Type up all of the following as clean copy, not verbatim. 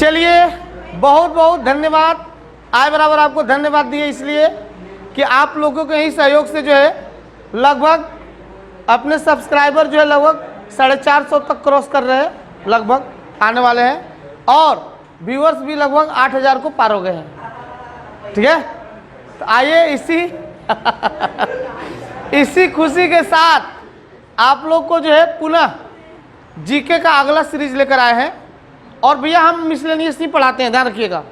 चलिए, बहुत बहुत धन्यवाद। आय बराबर आपको धन्यवाद दिए इसलिए कि आप लोगों के ही सहयोग से जो है लगभग अपने सब्सक्राइबर जो है लगभग 450 तक क्रॉस कर रहे हैं, लगभग आने वाले हैं, और व्यूअर्स भी लगभग 8000 को पार हो गए हैं। ठीक है, तो आइए इसी खुशी के साथ आप लोग को जो है पुनः जीके का अगला सीरीज लेकर आए हैं। और भैया हम मिसलेनियस नहीं पढ़ाते हैं, ध्यान रखिएगा।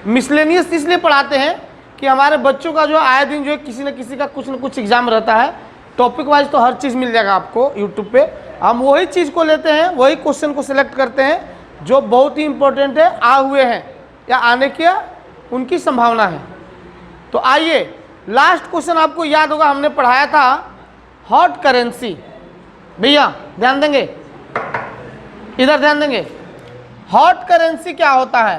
मिसलेनियस इसलिए पढ़ाते हैं कि हमारे बच्चों का जो आए दिन जो है किसी न किसी का कुछ न कुछ एग्जाम रहता है। टॉपिक वाइज तो हर चीज़ मिल जाएगा आपको यूट्यूब पे। हम वही चीज़ को लेते हैं, वही क्वेश्चन को सिलेक्ट करते हैं जो बहुत ही इंपॉर्टेंट है, आ हुए हैं या आने की उनकी संभावना है। तो आइए, लास्ट क्वेश्चन आपको याद होगा, हमने पढ़ाया था हॉट करेंसी। भैया ध्यान देंगे, इधर ध्यान देंगे। हॉट करेंसी क्या होता है?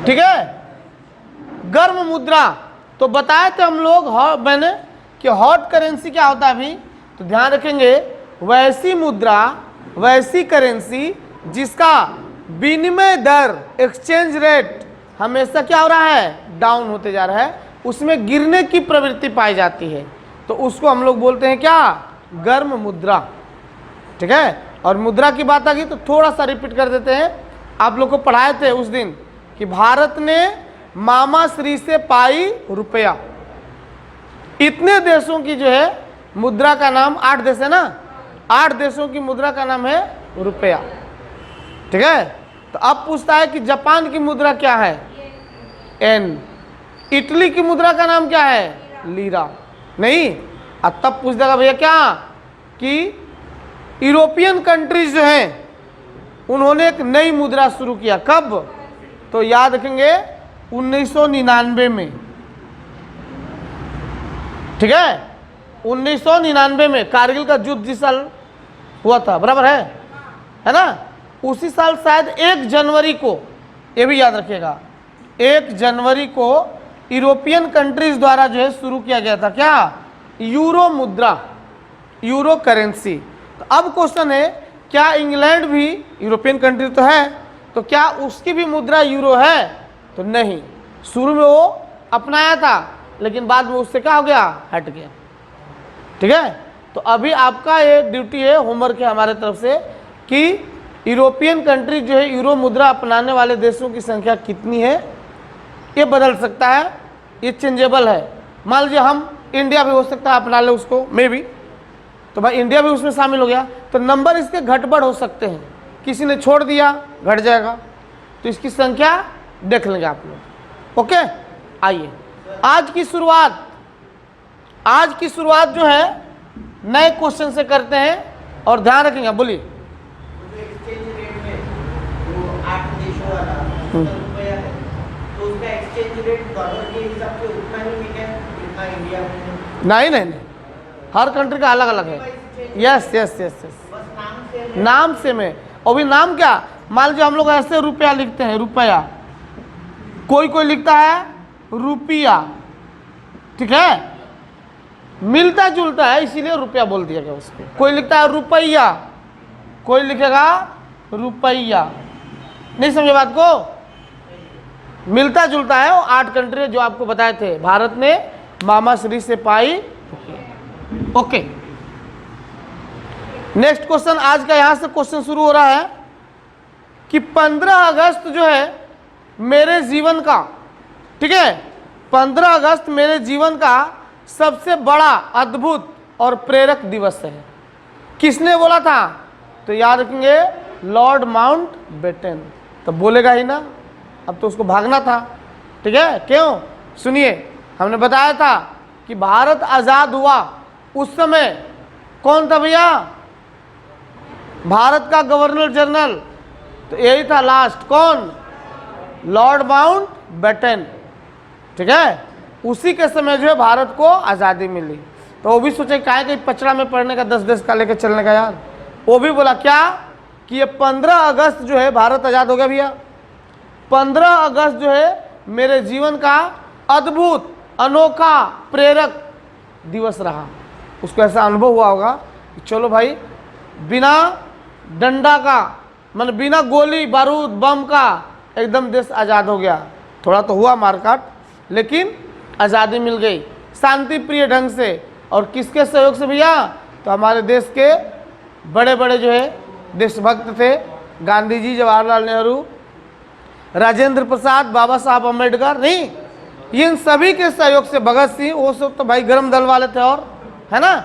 ठीक है, गर्म मुद्रा। तो बताए थे हम लोग मैंने कि हॉट करेंसी क्या होता है अभी। तो ध्यान रखेंगे, वैसी मुद्रा, वैसी करेंसी जिसका विनिमय दर, एक्सचेंज रेट हमेशा क्या हो रहा है, डाउन होते जा रहा है, उसमें गिरने की प्रवृत्ति पाई जाती है। तो उसको हम लोग बोलते हैं क्या, गर्म मुद्रा। ठीक है, और मुद्रा की बात आ गई तो थोड़ा सा रिपीट कर देते हैं। आप लोग को पढ़ाए थे उस दिन कि भारत ने मामा श्री से पाई रुपया। इतने देशों की जो है मुद्रा का नाम, 8 देश है ना, 8 देशों की मुद्रा का नाम है रुपया। ठीक है, तो अब पूछता है कि जापान की मुद्रा क्या है, एन। इटली की मुद्रा का नाम क्या है, लीरा। नहीं, अब तब पूछ देगा भैया क्या कि यूरोपियन कंट्रीज जो हैं उन्होंने एक नई मुद्रा शुरू किया। कब? तो याद रखेंगे 1999 में। ठीक है, 1999 में कारगिल का युद्ध जिस साल हुआ था, बराबर है ना, उसी साल शायद 1 जनवरी को, ये भी याद रखिएगा, 1 जनवरी को यूरोपियन कंट्रीज द्वारा जो है शुरू किया गया था क्या, यूरो मुद्रा, यूरो करेंसी। तो अब क्वेश्चन है, क्या इंग्लैंड भी यूरोपियन कंट्री तो है, तो क्या उसकी भी मुद्रा यूरो है? तो नहीं, शुरू में वो अपनाया था लेकिन बाद में उससे क्या हो गया, हट गया। ठीक है, तो अभी आपका ये ड्यूटी है, होमवर्क है हमारे तरफ से कि यूरोपियन कंट्री जो है यूरो मुद्रा अपनाने वाले देशों की संख्या कितनी है। ये बदल सकता है, ये चेंजेबल है। मान लीजिए हम इंडिया भी हो सकता है अपना ले उसको, मे भी, तो भाई इंडिया भी उसमें शामिल हो गया, तो नंबर इसके घटबढ़ हो सकते हैं। किसी ने छोड़ दिया, घट जाएगा। तो इसकी संख्या देख लेंगे आप लोग। ओके, आइए आज की शुरुआत जो है नए क्वेश्चन से करते हैं, और ध्यान रखेंगे, बोलिए। एक्सचेंज रेट में जो 8 देशों वाला रुपया है, तो उसका एक्सचेंज रेट डॉलर के हिसाब से उतना ही है जितना इंडिया में? नहीं, हर कंट्री का अलग अलग है। यस, बस नाम से में। और भी नाम क्या, मान लीजिए हम लोग ऐसे रुपया लिखते हैं, रुपया, कोई लिखता है रुपया। ठीक है, मिलता जुलता है इसीलिए रुपया बोल दिया गया उसको। कोई लिखता है रुपया, कोई लिखेगा रुपया। नहीं समझे बात को, मिलता जुलता है। वो 8 कंट्री जो आपको बताए थे, भारत ने मामा श्री से पाई। ओके, नेक्स्ट क्वेश्चन आज का, यहां से क्वेश्चन शुरू हो रहा है कि 15 अगस्त जो है मेरे जीवन का, ठीक है, 15 अगस्त मेरे जीवन का सबसे बड़ा, अद्भुत और प्रेरक दिवस है। किसने बोला था? तो याद रखेंगे, लॉर्ड माउंट बेटन। तो बोलेगा ही ना, अब तो उसको भागना था। ठीक है, क्यों? सुनिए, हमने बताया था कि भारत आजाद हुआ उस समय कौन था भैया, भारत का गवर्नर जनरल, तो यही था लास्ट, कौन, लॉर्ड माउंट बेटन। ठीक है, उसी के समय जो है भारत को आज़ादी मिली। तो वो भी सोचे क्या है कि पचड़ा में पड़ने का, 10 देश का लेकर चलने का यार। वो भी बोला क्या कि ये 15 अगस्त जो है भारत आज़ाद हो गया भैया, 15 अगस्त जो है मेरे जीवन का अद्भुत, अनोखा, प्रेरक दिवस रहा। उसको ऐसा अनुभव हुआ होगा कि चलो भाई बिना डंडा का, मतलब बिना गोली बारूद बम का एकदम देश आज़ाद हो गया। थोड़ा तो हुआ मारकाट, लेकिन आज़ादी मिल गई शांति प्रिय ढंग से। और किसके सहयोग से भैया? तो हमारे देश के बड़े बड़े जो है देशभक्त थे, गांधी जी, जवाहरलाल नेहरू, राजेंद्र प्रसाद, बाबा साहब अम्बेडकर, नहीं, इन सभी के सहयोग से, भगत सिंह, वो सब तो भाई गर्म दल वाले थे, और है ना।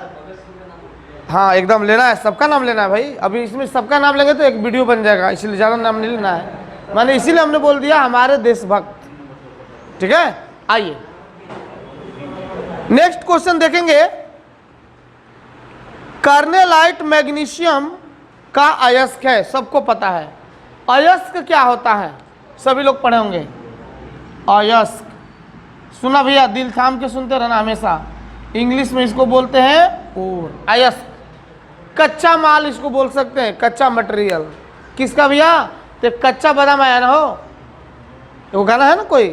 हाँ एकदम लेना है, सबका नाम लेना है भाई। अभी इसमें सबका नाम लेंगे तो एक वीडियो बन जाएगा, इसलिए ज़्यादा नाम नहीं लेना है। मैंने इसीलिए हमने बोल दिया हमारे देशभक्त, ठीक है। आइए नेक्स्ट क्वेश्चन देखेंगे। कार्नेलाइट मैग्नीशियम का अयस्क है, सबको पता है। अयस्क क्या होता है? सभी लोग पढ़े होंगे। अयस्क सुना भैया, दिल थाम के सुनते रहना हमेशा। इंग्लिश में इसको बोलते हैं ओर, अयस्क। कच्चा माल इसको बोल सकते हैं, कच्चा मटेरियल। किसका भैया? तो कच्चा बादाम आया ना हो, वो गाना है ना कोई,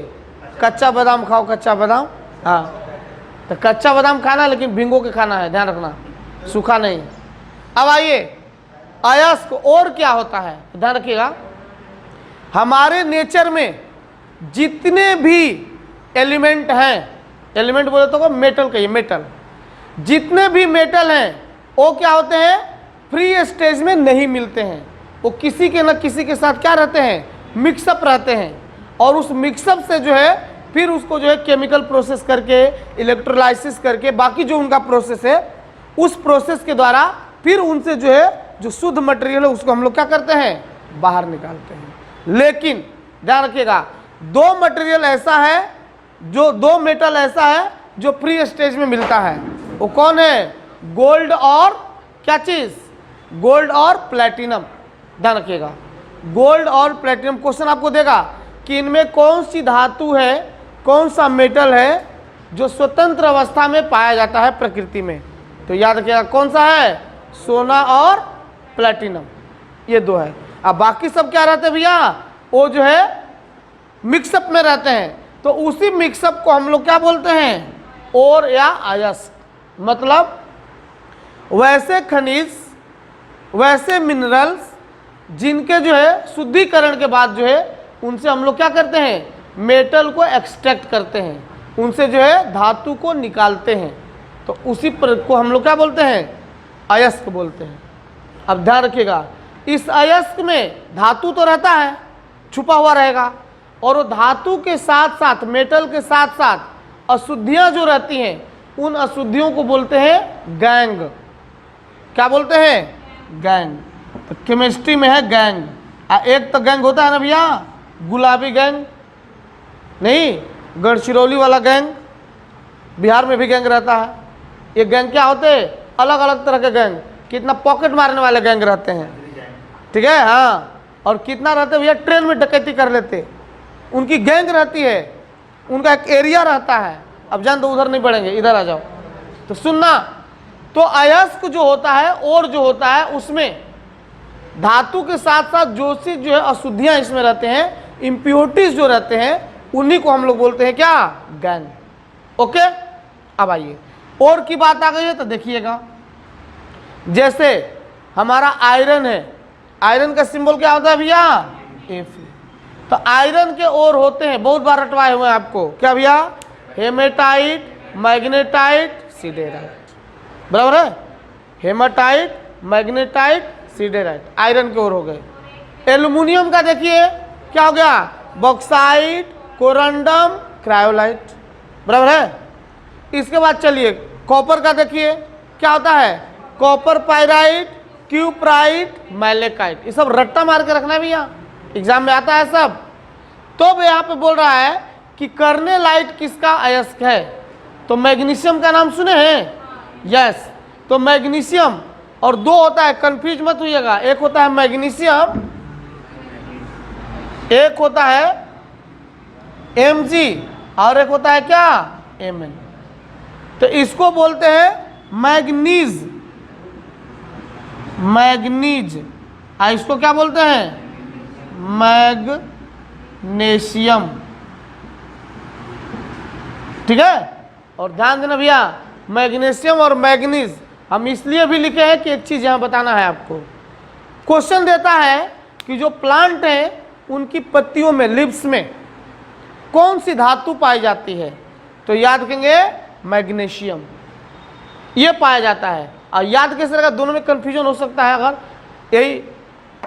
कच्चा बादाम खाओ कच्चा बादाम। हाँ, तो कच्चा बादाम खाना, लेकिन भिंगो के खाना है, ध्यान रखना, सूखा नहीं। अब आइए, अयस्क और क्या होता है, ध्यान रखिएगा। हमारे नेचर में जितने भी एलिमेंट हैं, एलिमेंट बोले तो मेटल कहिए, मेटल, जितने भी मेटल हैं वो क्या होते हैं? फ्री स्टेज में नहीं मिलते हैं, वो किसी के न किसी के साथ क्या रहते हैं? मिक्सअप रहते हैं। और उस मिक्सअप से जो है फिर उसको जो है केमिकल प्रोसेस करके, इलेक्ट्रोलाइसिस करके, बाकी जो उनका प्रोसेस है, उस प्रोसेस के द्वारा फिर उनसे जो है जो शुद्ध मटेरियल है उसको हम लोग क्या करते हैं? बाहर निकालते हैं। लेकिन ध्यान रखिएगा, दो मटेरियल ऐसा है, जो दो मेटल ऐसा है जो फ्री स्टेज में मिलता है, वो कौन है? गोल्ड और क्या चीज? गोल्ड और प्लेटिनम। ध्यान रखिएगा, गोल्ड और प्लेटिनम। क्वेश्चन आपको देगा कि इनमें कौन सी धातु है, कौन सा मेटल है जो स्वतंत्र अवस्था में पाया जाता है प्रकृति में? तो याद रखिएगा कौन सा है? सोना और प्लेटिनम, ये दो है। अब बाकी सब क्या रहते हैं भैया? वो जो है मिक्सअप में रहते हैं। तो उसी मिक्सअप को हम लोग क्या बोलते हैं? ओर या अयस्क। मतलब वैसे खनिज, वैसे मिनरल्स जिनके जो है शुद्धिकरण के बाद जो है उनसे हम लोग क्या करते हैं? मेटल को एक्सट्रैक्ट करते हैं, उनसे जो है धातु को निकालते हैं। तो उसी पर को हम लोग क्या बोलते हैं? अयस्क बोलते हैं। अब ध्यान रखिएगा, इस अयस्क में धातु तो रहता है, छुपा हुआ रहेगा, और वो धातु के साथ साथ, मेटल के साथ साथ अशुद्धियां जो रहती हैं, उन अशुद्धियों को बोलते हैं गैंग। क्या बोलते हैं? गैंग। तो केमिस्ट्री में है गैंग। एक तो गैंग होता है ना भैया, गुलाबी गैंग, नहीं, गढ़चिरौली वाला गैंग, बिहार में भी गैंग रहता है। ये गैंग क्या होते हैं? अलग अलग तरह के गैंग। कितना पॉकेट मारने वाले गैंग रहते हैं, ठीक है। हाँ, और कितना रहते भैया? ट्रेन में डकैती कर लेते, उनकी गैंग रहती है, उनका एक एरिया रहता है। अब जान दो, उधर नहीं पढ़ेंगे, इधर आ जाओ। तो सुनना, तो अयस्क जो होता है, और जो होता है, उसमें धातु के साथ साथ जो सी जो है अशुद्धियां इसमें रहते हैं, इम्प्योरिटीज जो रहते हैं, उन्हीं को हम लोग बोलते हैं क्या? गैंग। ओके, अब आइए और की बात आ गई है तो देखिएगा, जैसे हमारा आयरन है, आयरन का सिंबल क्या होता है भैया? Fe। तो आयरन के और होते हैं, बहुत बार रटवाए हुए हैं आपको, क्या भैया? Hematite, magnetite, siderite. बराबर है? हेमाटाइट, मैग्नेटाइट, सिडेराइट, आयरन के और हो गए। एल्युमिनियम का देखिए क्या हो गया? Bauxite, corundum, cryolite. बराबर है? इसके बाद चलिए कॉपर का देखिए क्या होता है? Copper pyrite, cuprite, malachite. ये सब रट्टा मार के रखना है भैया, एग्जाम में आता है सब। तो अब यहाँ पे बोल रहा है कि कार्नेलाइट किसका अयस्क है? तो मैग्नीशियम का नाम सुने हैं? यस। तो मैग्नीशियम, और दो होता है, कंफ्यूज मत होइएगा, एक होता है मैग्नीशियम, एक होता है Mg, और एक होता है क्या? Mn। तो इसको बोलते हैं मैग्नीज, मैग्नीज। इसको क्या बोलते हैं? मैग्नीशियम। ठीक है, और ध्यान देना भैया, मैग्नीशियम और मैग्नीज हम इसलिए भी लिखे हैं कि एक चीज़ यहाँ बताना है आपको। क्वेश्चन देता है कि जो प्लांट है उनकी पत्तियों में, लिव्स में कौन सी धातु पाई जाती है, तो याद रखेंगे मैग्नीशियम, ये पाया जाता है। और याद कैसे रहेगा, दोनों में कंफ्यूजन हो सकता है। अगर यही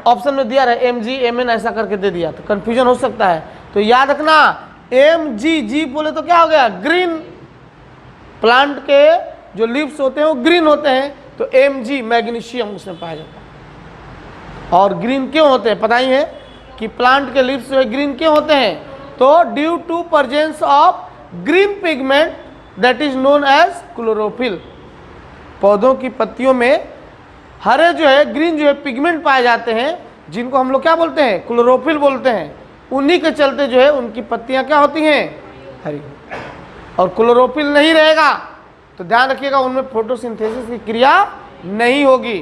ऑप्शन में दिया रहे MgMn ऐसा करके दे दिया तो कंफ्यूजन हो सकता है। तो याद रखना Mg बोले तो क्या हो गया, ग्रीन। प्लांट के जो लीव्स होते हैं वो ग्रीन होते हैं, तो Mg मैग्नीशियम उसमें पाया जाता है। और ग्रीन क्यों होते हैं पता ही है कि प्लांट के लीव्स जो है ग्रीन क्यों होते हैं, तो due to presence of green pigment that is known as chlorophyll. पौधों की पत्तियों में हरे जो है, ग्रीन जो है पिगमेंट पाए जाते हैं, जिनको हम लोग क्या बोलते हैं, क्लोरोफिल बोलते हैं। उन्हीं के चलते जो है उनकी पत्तियां क्या होती हैं, हरी। और क्लोरोफिल नहीं रहेगा तो ध्यान रखिएगा उनमें फोटोसिंथेसिस की क्रिया नहीं होगी,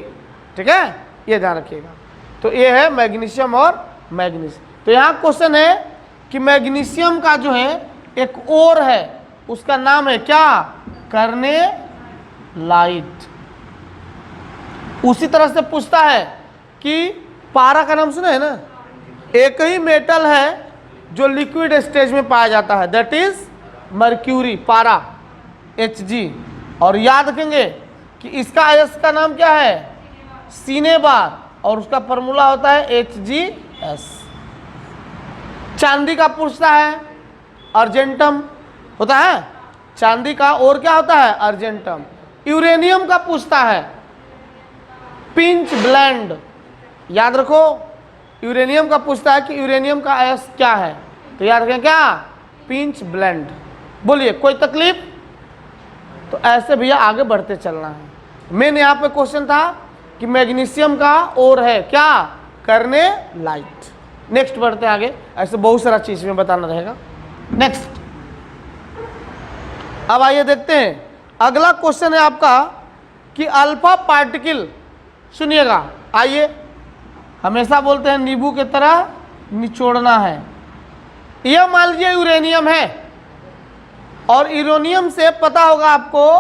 ठीक है, ये ध्यान रखिएगा। तो ये है मैग्नीशियम और मैग्नीज। तो यहाँ क्वेश्चन है कि मैग्नीशियम का जो है एक और है, उसका नाम है क्या, कार्नेलाइट। उसी तरह से पूछता है कि पारा का नाम सुना है ना, एक ही मेटल है जो लिक्विड स्टेज में पाया जाता है, दैट इज मर्क्यूरी, पारा Hg। और याद रखेंगे कि इसका अयस्क का नाम क्या है, सिनेबार, और उसका फॉर्मूला होता है Hgs। चांदी का पूछता है अर्जेंटम होता है, चांदी का और क्या होता है, अर्जेंटम। यूरेनियम का पूछता है पिंच ब्लेंड, याद रखो यूरेनियम का पूछता है कि यूरेनियम का अयस्क क्या है, तो याद रखें क्या, पिंच ब्लेंड। बोलिए कोई तकलीफ, तो ऐसे भैया आगे बढ़ते चलना है। मेन यहाँ पे क्वेश्चन था कि मैग्नीशियम का और है क्या, कार्नेलाइट। नेक्स्ट बढ़ते हैं आगे, ऐसे बहुत सारा चीज में बताना रहेगा। नेक्स्ट अब आइए देखते हैं, अगला क्वेश्चन है आपका कि अल्फा पार्टिकल, सुनिएगा, आइए, हमेशा बोलते हैं नींबू की तरह निचोड़ना है। यह मान लीजिए यूरेनियम है, और यूरेनियम से पता होगा आपको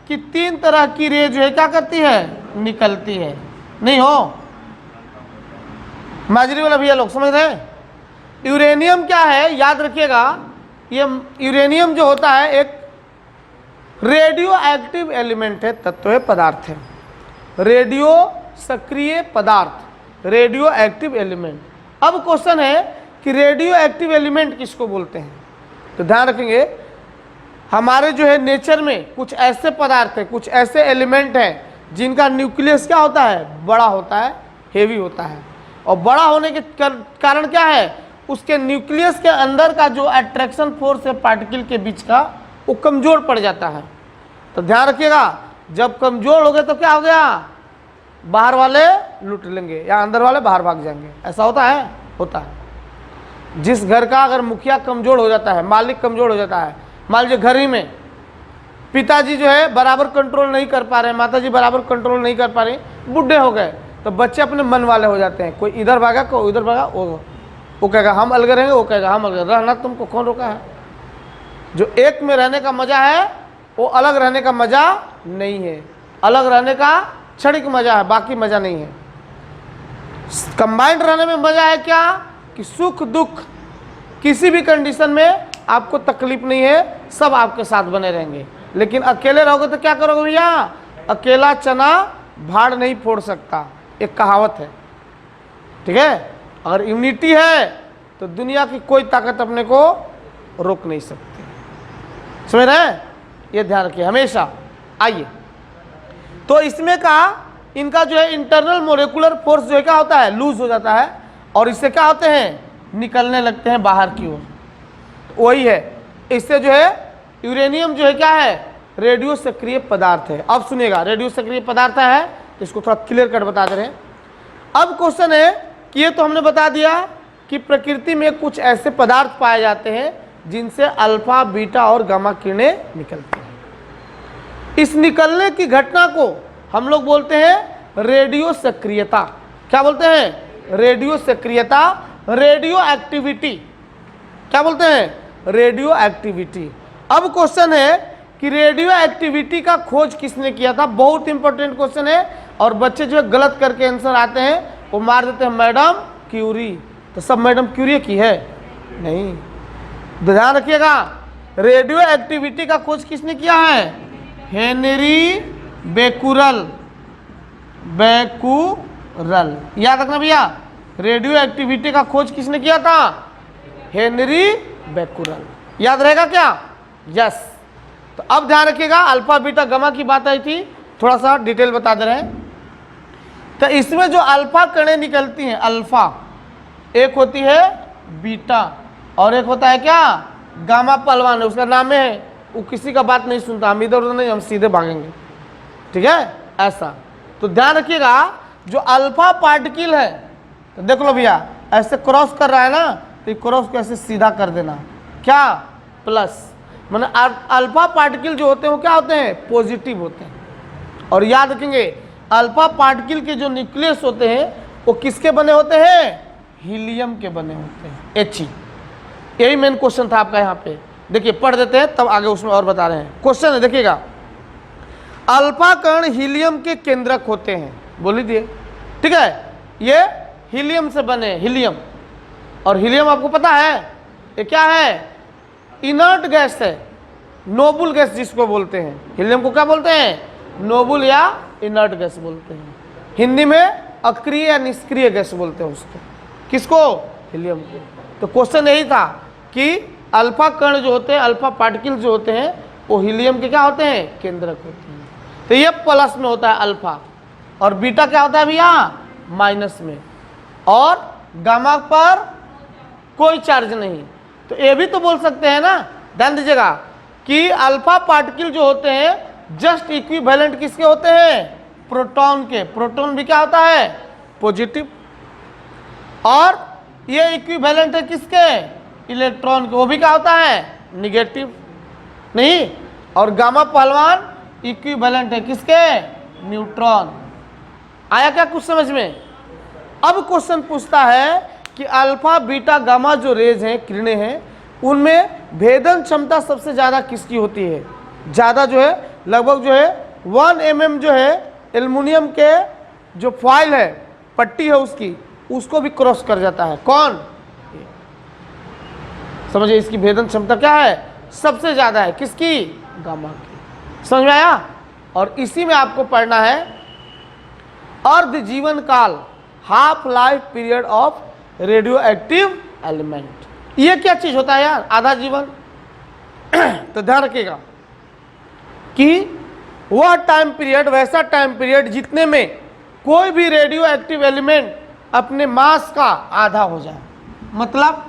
कि 3 तरह की रे जो है क्या करती है, निकलती है, नहीं हो माजरी वाला भैया लोग समझ रहे हैं। यूरेनियम क्या है, याद रखिएगा, ये यूरेनियम जो होता है एक रेडियो एक्टिव एलिमेंट है, तत्व है, पदार्थ है, रेडियो सक्रिय पदार्थ, रेडियो एक्टिव एलिमेंट। अब क्वेश्चन है कि रेडियो एक्टिव एलिमेंट किसको बोलते हैं, तो ध्यान रखेंगे हमारे जो है नेचर में कुछ ऐसे पदार्थ है, कुछ ऐसे एलिमेंट हैं जिनका न्यूक्लियस क्या होता है, बड़ा होता है, हेवी होता है। और बड़ा होने के कारण क्या है, उसके न्यूक्लियस के अंदर का जो अट्रैक्शन फोर्स है पार्टिकल के बीच का, वो कमजोर पड़ जाता है। तो ध्यान रखिएगा, जब कमजोर हो गए तो क्या हो गया, बाहर वाले लूट लेंगे या अंदर वाले बाहर भाग जाएंगे, ऐसा होता है, होता है। जिस घर का अगर मुखिया कमजोर हो जाता है, मालिक कमजोर हो जाता है, मान लीजिए घर ही में पिताजी जो है बराबर कंट्रोल नहीं कर पा रहे, माताजी बराबर कंट्रोल नहीं कर पा रही, बूढ़े हो गए, तो बच्चे अपने मन वाले हो जाते हैं, कोई इधर भागा कोई उधर भागा, वो कहेगा हम अलग रहेंगे, वो कहेगा हम अलग, रहना तुमको कौन रोका है। जो एक में रहने का मजा है वो अलग रहने का मजा नहीं है, अलग रहने का क्षणिक मजा है, बाकी मजा नहीं है। कंबाइंड रहने में मजा है क्या, कि सुख दुख किसी भी कंडीशन में आपको तकलीफ नहीं है, सब आपके साथ बने रहेंगे। लेकिन अकेले रहोगे तो क्या करोगे भैया, अकेला चना भाड़ नहीं फोड़ सकता, एक कहावत है, ठीक है। अगर यूनिटी है तो दुनिया की कोई ताकत अपने को रोक नहीं सकती, समझ रहे हैं, ये ध्यान रखिए हमेशा। आइए, तो इसमें का इनका जो है इंटरनल मोलिकुलर फोर्स जो है क्या होता है, लूज हो जाता है, और इससे क्या होते हैं, निकलने लगते हैं बाहर की ओर। वही है, इससे जो है यूरेनियम जो है क्या है, रेडियो सक्रिय पदार्थ है। अब सुनिएगा, रेडियो सक्रिय पदार्थ है, तो इसको थोड़ा क्लियर कट बता दे रहे हैं। अब क्वेश्चन है कि ये तो हमने बता दिया कि प्रकृति में कुछ ऐसे पदार्थ पाए जाते हैं जिनसे अल्फा बीटा और गामा किरणें निकलती हैं। इस निकलने की घटना को हम लोग बोलते हैं रेडियो सक्रियता। क्या बोलते हैं, रेडियो सक्रियता, रेडियो एक्टिविटी। क्या बोलते हैं, रेडियो एक्टिविटी। अब क्वेश्चन है कि रेडियो एक्टिविटी का खोज किसने किया था। बहुत इंपॉर्टेंट क्वेश्चन है और बच्चे जो है गलत करके आंसर आते हैं वो मार देते हैं मैडम क्यूरी। तो सब मैडम क्यूरी की है नहीं, ध्यान रखिएगा। रेडियो एक्टिविटी का खोज किसने किया है? Henry Becquerel. बेकुरल याद रखना भैया, रेडियो एक्टिविटी का खोज किसने किया था? Henry Becquerel. याद रहेगा क्या? यस। तो अब ध्यान रखिएगा, अल्फा बीटा गामा की बात आई थी, थोड़ा सा डिटेल बता दे रहे हैं। तो इसमें जो अल्फा कणें निकलती हैं, अल्फा एक होती है बीटा और एक होता है क्या? गामा पहलवान है, उसका नाम है, वो किसी का बात नहीं सुनता, हम इधर उधर नहीं, हम सीधे भागेंगे, ठीक है ऐसा। तो ध्यान रखिएगा, जो अल्फा पार्टिकल है, तो देख लो भैया ऐसे क्रॉस कर रहा है ना, तो क्रॉस को ऐसे सीधा कर देना, क्या? प्लस। माने अल्फा पार्टिकल जो होते हैं वो क्या होते हैं? पॉजिटिव होते हैं। और याद रखेंगे अल्फा पार्टिकल के जो न्यूक्लियस होते हैं वो किसके बने होते हैं? हीलियम के बने होते हैं, He। यही मेन क्वेश्चन था आपका यहाँ पे। देखिए पढ़ देते हैं तब आगे उसमें और बता रहे हैं। क्वेश्चन है देखिएगा, अल्फा कण हीलियम के केंद्रक होते हैं, बोल लीजिए, ठीक है। ये हीलियम से बने, हीलियम। और हीलियम आपको पता है ये क्या है? इनर्ट गैस है, नोबल गैस जिसको बोलते हैं। हीलियम को क्या बोलते हैं? नोबल या इनर्ट गैस बोलते हैं। हिंदी में अक्रिय या निष्क्रिय गैस बोलते हैं उसको। किसको? हीलियम को। तो क्वेश्चन यही था कि अल्फा कण जो होते हैं, अल्फा पार्टिकल जो होते हैं वो हीलियम के क्या होते हैं? केंद्रक होते हैं। तो ये प्लस में होता है अल्फा, और बीटा क्या होता है भैया? माइनस में, और गामा पर कोई चार्ज नहीं। तो ये भी तो बोल सकते हैं ना, ध्यान दीजिएगा, कि अल्फा पार्टिकल जो होते हैं जस्ट इक्विवेलेंट किसके होते हैं? प्रोटॉन के। प्रोटॉन भी क्या होता है? पॉजिटिव। और ये इक्विवेलेंट है किसके? इलेक्ट्रॉन के। वो भी क्या होता है? निगेटिव। नहीं, और गामा पहलवान इक्विवेलेंट है किसके? न्यूट्रॉन। आया क्या कुछ समझ में? अब क्वेश्चन पूछता है कि अल्फा बीटा गामा जो रेज हैं, किरणें हैं, उनमें भेदन क्षमता सबसे ज़्यादा किसकी होती है? ज़्यादा जो है लगभग जो है 1 mm जो है एल्युमिनियम के जो फॉइल है, पट्टी है उसकी, उसको भी क्रॉस कर जाता है। कौन? समझिए इसकी भेदन क्षमता क्या है? सबसे ज़्यादा है किसकी? गामा की। समझ में आया? और इसी में आपको पढ़ना है अर्ध जीवन काल, half life period of radio active element. ये क्या चीज होता है यार? आधा जीवन। तो ध्यान रखिएगा कि वह टाइम पीरियड, वैसा टाइम पीरियड जितने में कोई भी रेडियो एक्टिव एलिमेंट अपने मास का आधा हो जाए। मतलब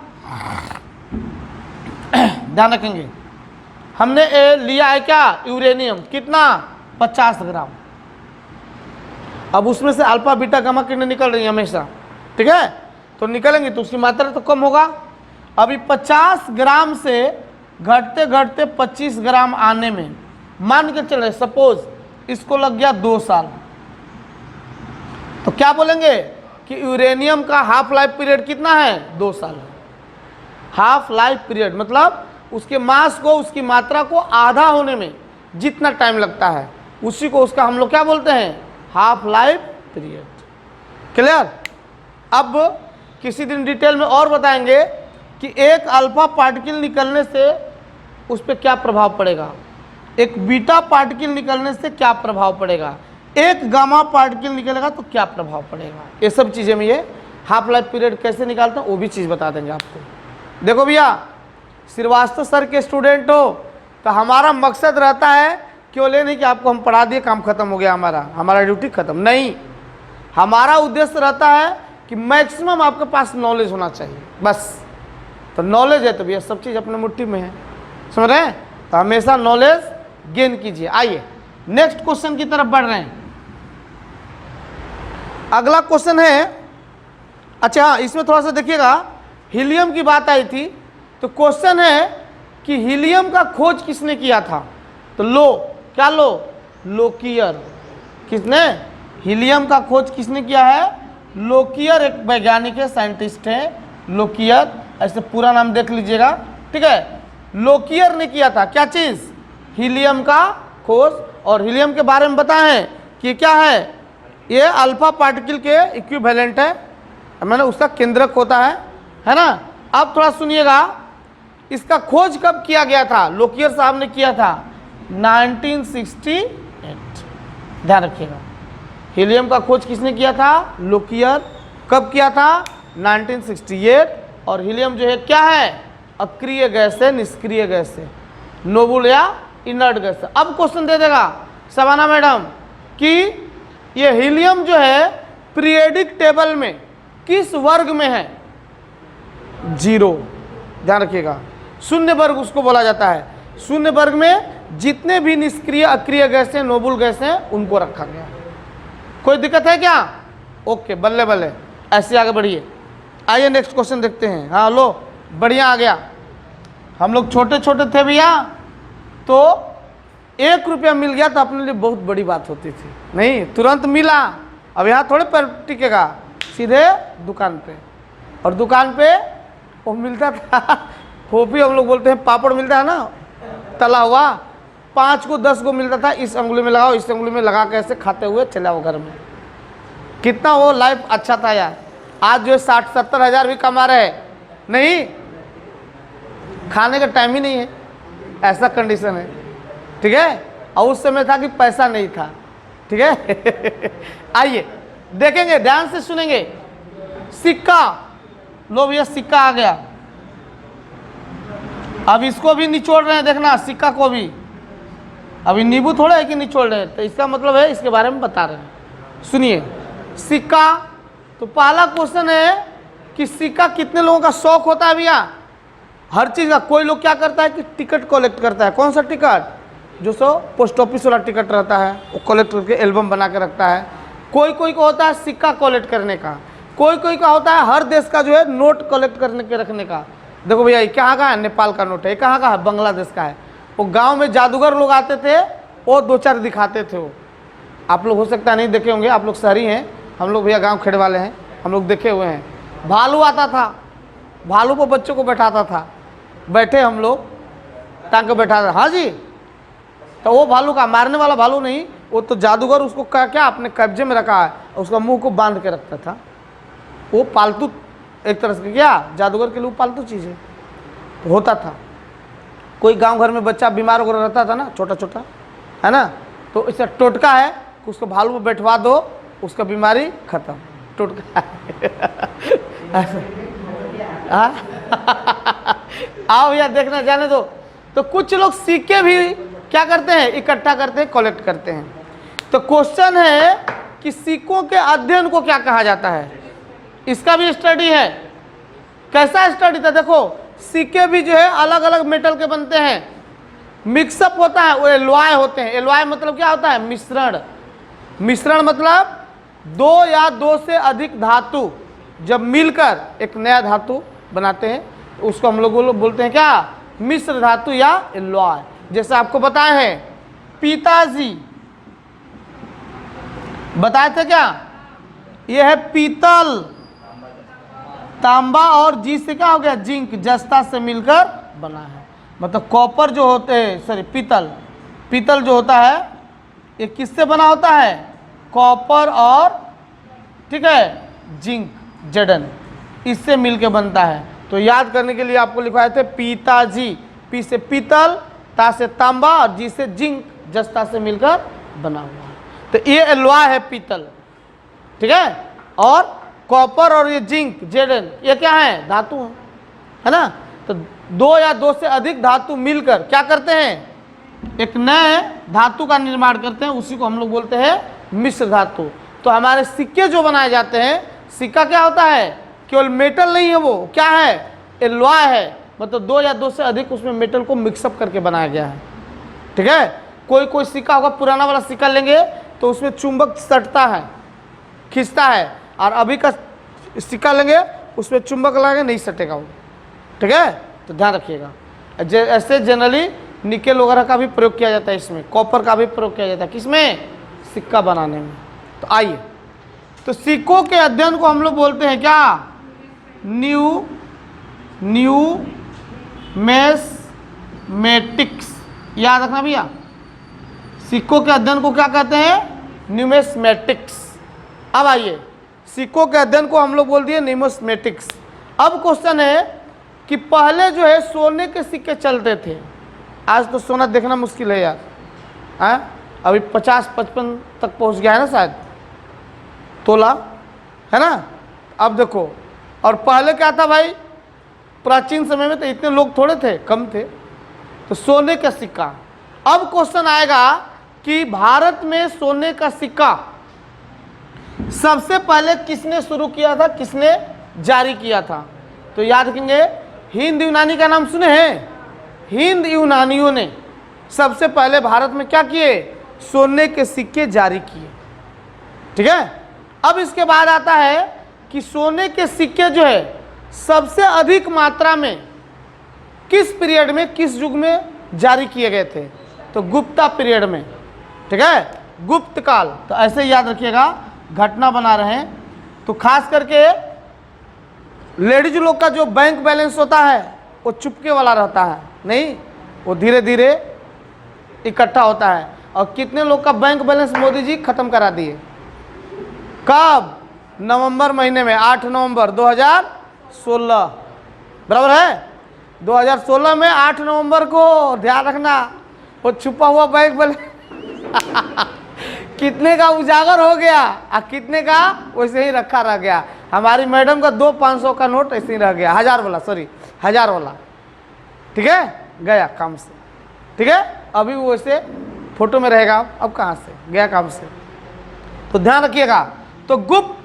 ध्यान रखेंगे, हमने लिया है क्या? यूरेनियम, कितना? 50 ग्राम। अब उसमें से अल्फा बीटा गामा किरणें निकल रही है हमेशा, ठीक है, तो निकलेंगे तो उसकी मात्रा तो कम होगा। अभी 50 ग्राम से घटते घटते 25 ग्राम आने में मान के चले, सपोज इसको लग गया 2 साल, तो क्या बोलेंगे कि यूरेनियम का हाफ लाइफ पीरियड कितना है? 2 साल है। हाफ लाइफ पीरियड मतलब उसके मास को, उसकी मात्रा को आधा होने में जितना टाइम लगता है उसी को उसका हम लोग क्या बोलते हैं? Half life period. क्लियर? अब किसी दिन डिटेल में और बताएंगे कि एक अल्फा पार्टिकल निकलने से उस पर क्या प्रभाव पड़ेगा, एक बीटा पार्टिकल निकलने से क्या प्रभाव पड़ेगा, एक गामा पार्टिकल निकलेगा तो क्या प्रभाव पड़ेगा। ये सब चीज़ें में ये हाफ लाइफ पीरियड कैसे निकालते हैं वो भी चीज़ बता देंगे आपको। देखो भैया, श्रीवास्तव सर के स्टूडेंट हो तो हमारा मकसद रहता है केवल ये नहीं कि आपको हम पढ़ा दिए काम खत्म हो गया, हमारा ड्यूटी खत्म नहीं। हमारा उद्देश्य रहता है कि मैक्सिमम आपके पास नॉलेज होना चाहिए, बस। तो नॉलेज है तो भैया सब चीज़ अपने मुट्ठी में है, समझ रहे हैं? तो हमेशा नॉलेज गेन कीजिए। आइए नेक्स्ट क्वेश्चन की तरफ बढ़ रहे हैं। अगला क्वेश्चन है, अच्छा हाँ, इसमें थोड़ा सा देखिएगा, हीलियम की बात आई थी, तो क्वेश्चन है कि हीलियम का खोज किसने किया था? तो क्या लोकियर। किसने? हीलियम का खोज किसने किया है? लोकियर एक वैज्ञानिक है, साइंटिस्ट है, लोकियर, ऐसे पूरा नाम देख लीजिएगा, ठीक है। लोकियर ने किया था क्या चीज? हीलियम का खोज, और हीलियम के बारे में बताएं कि क्या है, ये अल्फा पार्टिकल के इक्विवेलेंट है, मैंने उसका केंद्रक होता है ना। अब थोड़ा सुनिएगा, इसका खोज कब किया गया था, लोकियर साहब ने किया था 1968, ध्यान रखिएगा। हीलियम का खोज किसने किया था, लोकियर। कब किया था, 1968। और हीलियम जो है क्या है, अक्रिय गैस है, निष्क्रिय गैस है, नोबल या इनर्ट गैस है। अब क्वेश्चन दे देगा शबाना मैडम कि ये हीलियम जो है पीरियोडिक टेबल में किस वर्ग में है, 0, ध्यान रखिएगा। शून्य वर्ग उसको बोला जाता है। शून्य वर्ग में जितने भी निष्क्रिय अक्रिय गैस हैं, नोबल गैस हैं, उनको रखा गया। कोई दिक्कत है क्या, ओके, बल्ले बल्ले, ऐसे आगे बढ़िए। आइए नेक्स्ट क्वेश्चन देखते हैं। हाँ लो, बढ़िया आ गया। हम लोग छोटे छोटे थे भैया, तो 1 रुपया मिल गया तो अपने लिए बहुत बड़ी बात होती थी, नहीं तुरंत मिला। अब यहाँ थोड़े पर टिकेगा, सीधे दुकान पे, और दुकान पे वो मिलता था फोफी, हम लोग बोलते हैं पापड़ मिलता है ना, तला हुआ, 5 को 10 को मिलता था। इस अंगुली में लगाओ, इस अंगुली में लगा के ऐसे खाते हुए चले आओ घर में। कितना वो लाइफ अच्छा था यार। आज जो 60-70 हज़ार भी कमा रहे हैं, नहीं खाने का टाइम ही नहीं है, ऐसा कंडीशन है, ठीक है। और उस समय था कि पैसा नहीं था, ठीक है। आइए देखेंगे, ध्यान से सुनेंगे। सिक्का, लो भैया सिक्का आ गया। अब इसको भी निचोड़ रहे हैं, देखना सिक्का को भी। अभी नींबू थोड़ा है कि निचोड़ रहे हैं, तो इसका मतलब है इसके बारे में बता रहे हैं। सुनिए, सिक्का, तो पहला क्वेश्चन है कि सिक्का कितने लोगों का शौक होता है भैया, हर चीज़ का। कोई लोग क्या करता है कि टिकट कलेक्ट करता है। कौन सा टिकट, जो सो पोस्ट ऑफिस वाला टिकट रहता है, वो कलेक्ट करके एल्बम बना के रखता है। कोई कोई को होता है सिक्का कलेक्ट करने का, कोई कोई का होता है हर देश का जो है नोट कलेक्ट करने के रखने का। देखो भैया ये कहाँ का है, नेपाल का नोट है, कहाँ का है, बांग्लादेश का है। वो गांव में जादूगर लोग आते थे, वो 2-4 दिखाते थे। वो आप लोग हो सकता है नहीं देखे होंगे, आप लोग शहरी हैं, हम लोग भैया गांव खेड़ वाले हैं, हम लोग देखे हुए हैं। भालू आता था, भालू पर बच्चों को बैठाता था, बैठे हम लोग टांग के बैठा था, हाँ जी। तो वो भालू का मारने वाला भालू नहीं, वो तो जादूगर उसको क्या अपने कब्जे में रखा है, उसका मुंह को बांध के रखता था। वो पालतू एक तरह से, क्या जादूगर के लिए पालतू चीज़ है, तो होता था। कोई गांव घर में बच्चा बीमार वगैरह रहता था ना, छोटा छोटा, है ना, तो इसका टोटका है, उसको भालू में बैठवा दो, उसका बीमारी खत्म, टोटका आओ भैया देखना, जाने दो। तो कुछ लोग सिक्के भी क्या करते हैं, इकट्ठा करते हैं, कलेक्ट करते हैं। तो क्वेश्चन है कि सिक्कों के अध्ययन को क्या कहा जाता है, इसका भी स्टडी है। कैसा स्टडी था, देखो सिक्के भी जो है अलग अलग मेटल के बनते हैं, मिक्सअप होता है, वो एलॉय होते हैं। एलॉय मतलब क्या होता है, मिश्रण। मिश्रण मतलब 2 या 2 से अधिक धातु जब मिलकर एक नया धातु बनाते हैं, उसको हम लोग बोलते हैं क्या, मिश्र धातु या एलॉय। जैसे आपको बताए हैं, पिताजी बताए थे क्या, यह है पीतल, तांबा, और जी से क्या हो गया, जिंक, जस्ता से मिलकर बना है। मतलब कॉपर जो होते हैं, सॉरी पीतल, पीतल जो होता है ये किससे बना होता है, कॉपर और ठीक है जिंक, जडन, इससे मिलकर बनता है। तो याद करने के लिए आपको लिखवाए थे पिताजी, पी से पीतल, ता से तांबा, और जी से जिंक, जस्ता से मिलकर बना हुआ है। तो ये एलॉय है पीतल, ठीक है। और कॉपर और ये जिंक, जेडन, ये क्या है, धातु है ना। तो 2 या 2 से अधिक धातु मिलकर क्या करते हैं, एक नए धातु का निर्माण करते हैं, उसी को हम लोग बोलते हैं मिश्र धातु। तो हमारे सिक्के जो बनाए जाते हैं, सिक्का क्या होता है, केवल मेटल नहीं है, वो क्या है, एलॉय है। मतलब 2 या 2 से अधिक उसमें मेटल को मिक्सअप करके बनाया गया है, ठीक है। कोई कोई सिक्का होगा, पुराना वाला सिक्का लेंगे तो उसमें चुंबक सटता है, खींचता है, और अभी का सिक्का लेंगे उसमें चुंबक लगाएंगे, नहीं सटेगा वो, ठीक है। तो ध्यान रखिएगा। ऐसे जनरली निकेल वगैरह का भी प्रयोग किया जाता है, इसमें कॉपर का भी प्रयोग किया जाता है, किसमें, सिक्का बनाने में। तो आइए, तो सिक्कों के अध्ययन को हम लोग बोलते हैं क्या, न्यूमेटिक्स, याद रखना भैया, सिक्कों के अध्ययन को क्या कहते हैं? न्यूमिस्मेटिक्स। अब आइए, सिक्कों के अध्ययन को हम लोग बोल दिए न्यूमिस्मेटिक्स। अब क्वेश्चन है कि पहले जो है सोने के सिक्के चलते थे, आज तो सोना देखना मुश्किल है यार, हैं? अभी 50-55 तक पहुंच गया है ना शायद तोला, है ना? अब देखो, और पहले क्या था भाई, प्राचीन समय में तो इतने लोग थोड़े थे, कम थे, तो सोने का सिक्का। अब क्वेश्चन आएगा कि भारत में सोने का सिक्का सबसे पहले किसने शुरू किया था, किसने जारी किया था? तो याद रखेंगे, हिंद यूनानी का नाम सुने हैं? हिंद यूनानियों ने सबसे पहले भारत में क्या किए? सोने के सिक्के जारी किए। ठीक है, अब इसके बाद आता है कि सोने के सिक्के जो है सबसे अधिक मात्रा में किस पीरियड में, किस युग में जारी किए गए थे? तो गुप्ता पीरियड में। ठीक है, गुप्त काल। तो ऐसे याद रखिएगा, घटना बना रहे हैं। तो खास करके लेडीज लोग का जो बैंक बैलेंस होता है वो चुपके वाला रहता है, नहीं, वो धीरे धीरे इकट्ठा होता है। और कितने लोग का बैंक बैलेंस मोदी जी खत्म करा दिए? कब? नवंबर महीने में, 8 नवंबर 2016, बराबर है? 2016 में 8 नवंबर को, ध्यान रखना, वो छुपा हुआ बैंक बैलेंस कितने का उजागर हो गया और कितने का वैसे ही रखा रह गया। हमारी मैडम का 2 500 का नोट ऐसे ही रह गया, 1000 वाला, सॉरी 1000 वाला। ठीक है, गया काम से। ठीक है, अभी वो वैसे फोटो में रहेगा, अब कहाँ से गया काम से, तो ध्यान रखिएगा। तो गुप्त,